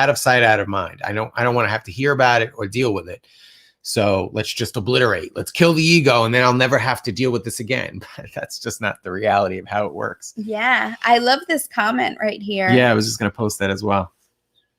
of sight, out of mind. I don't want to have to hear about it or deal with it. So let's just obliterate. Let's kill the ego, and then I'll never have to deal with this again. But that's just not the reality of how it works. Yeah. I love this comment right here. Yeah, I was just going to post that as well.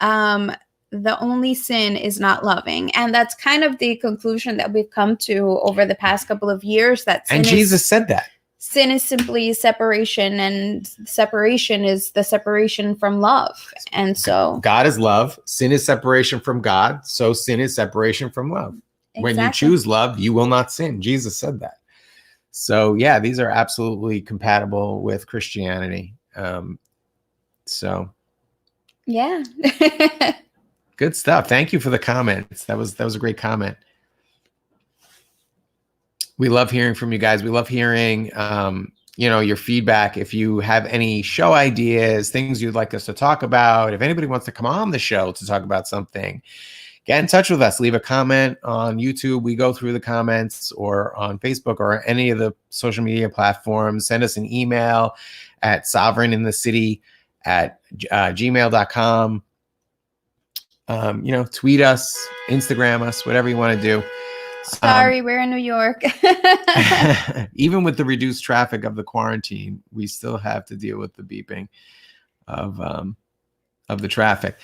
The only sin is not loving. And that's kind of the conclusion that we've come to over the past couple of years. And Jesus said that. Sin is simply separation, and separation is the separation from love. And so God is love. Sin is separation from God. So sin is separation from love. Exactly. When you choose love, you will not sin. Jesus said that. So yeah, these are absolutely compatible with Christianity. So yeah. Good stuff. Thank you for the comments. That was a great comment. We love hearing from you guys. We love hearing, your feedback. If you have any show ideas, things you'd like us to talk about, if anybody wants to come on the show to talk about something, get in touch with us. Leave a comment on YouTube. We go through the comments, or on Facebook or any of the social media platforms. Send us an email at sovereigninthecity@gmail.com. Tweet us, Instagram us, whatever you want to do. Sorry, we're in New York. Even with the reduced traffic of the quarantine, we still have to deal with the beeping of of the traffic.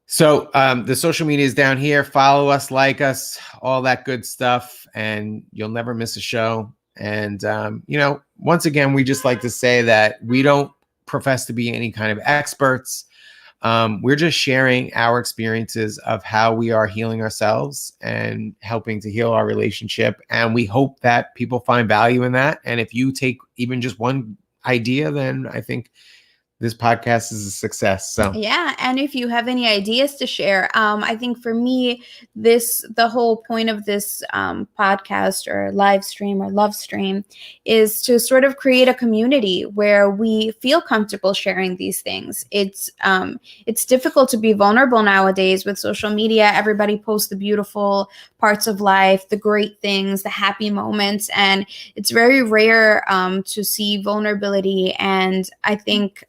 So the social media is down here. Follow us, like us, all that good stuff, and you'll never miss a show. And, once again, we just like to say that we don't profess to be any kind of experts. We're just sharing our experiences of how we are healing ourselves and helping to heal our relationship. And we hope that people find value in that. And if you take even just one idea, then I think this podcast is a success. So yeah, and if you have any ideas to share, I think for me, the whole point of this podcast or live stream or love stream is to sort of create a community where we feel comfortable sharing these things. It's difficult to be vulnerable nowadays with social media. Everybody posts the beautiful parts of life, the great things, the happy moments, and it's very rare to see vulnerability. And I think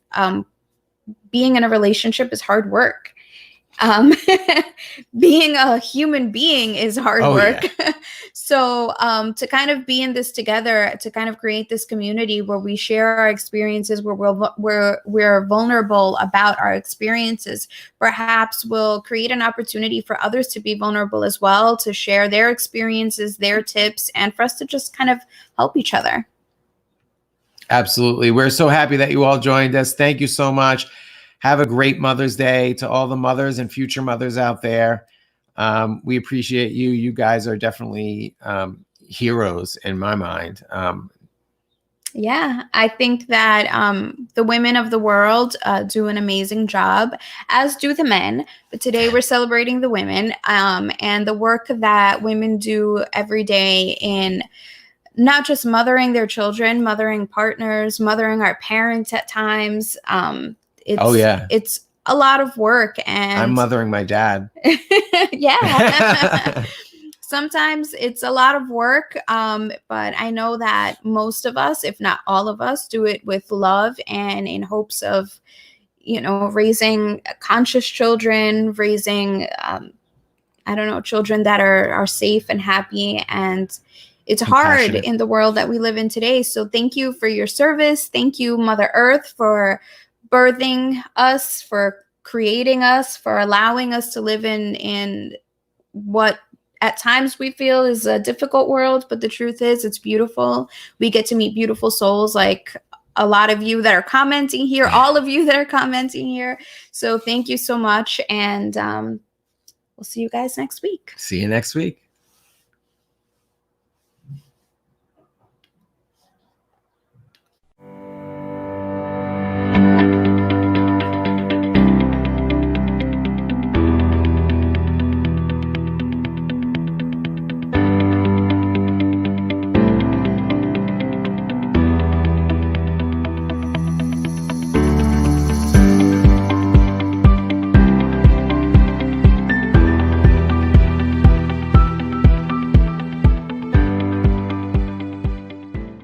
being in a relationship is hard work. Being a human being is hard work. Yeah. So to kind of be in this together, to kind of create this community where we share our experiences, where we're vulnerable about our experiences, perhaps will create an opportunity for others to be vulnerable as well, to share their experiences, their tips, and for us to just kind of help each other. Absolutely. We're so happy that you all joined us. Thank you so much. Have a great Mother's Day to all the mothers and future mothers out there. We appreciate you. You guys are definitely heroes in my mind. Yeah, I think that the women of the world do an amazing job, as do the men. But today we're celebrating the women and the work that women do every day in not just mothering their children, mothering partners, mothering our parents at times. It's a lot of work, and I'm mothering my dad. Yeah. Sometimes it's a lot of work, but I know that most of us, if not all of us, do it with love and in hopes of, raising conscious children, raising, children that are safe and happy. And it's hard in the world that we live in today. So thank you for your service. Thank you, Mother Earth, for birthing us, for creating us, for allowing us to live in what at times we feel is a difficult world. But the truth is, it's beautiful. We get to meet beautiful souls like a lot of you that are commenting here, all of you that are commenting here. So thank you so much. And we'll see you guys next week. See you next week.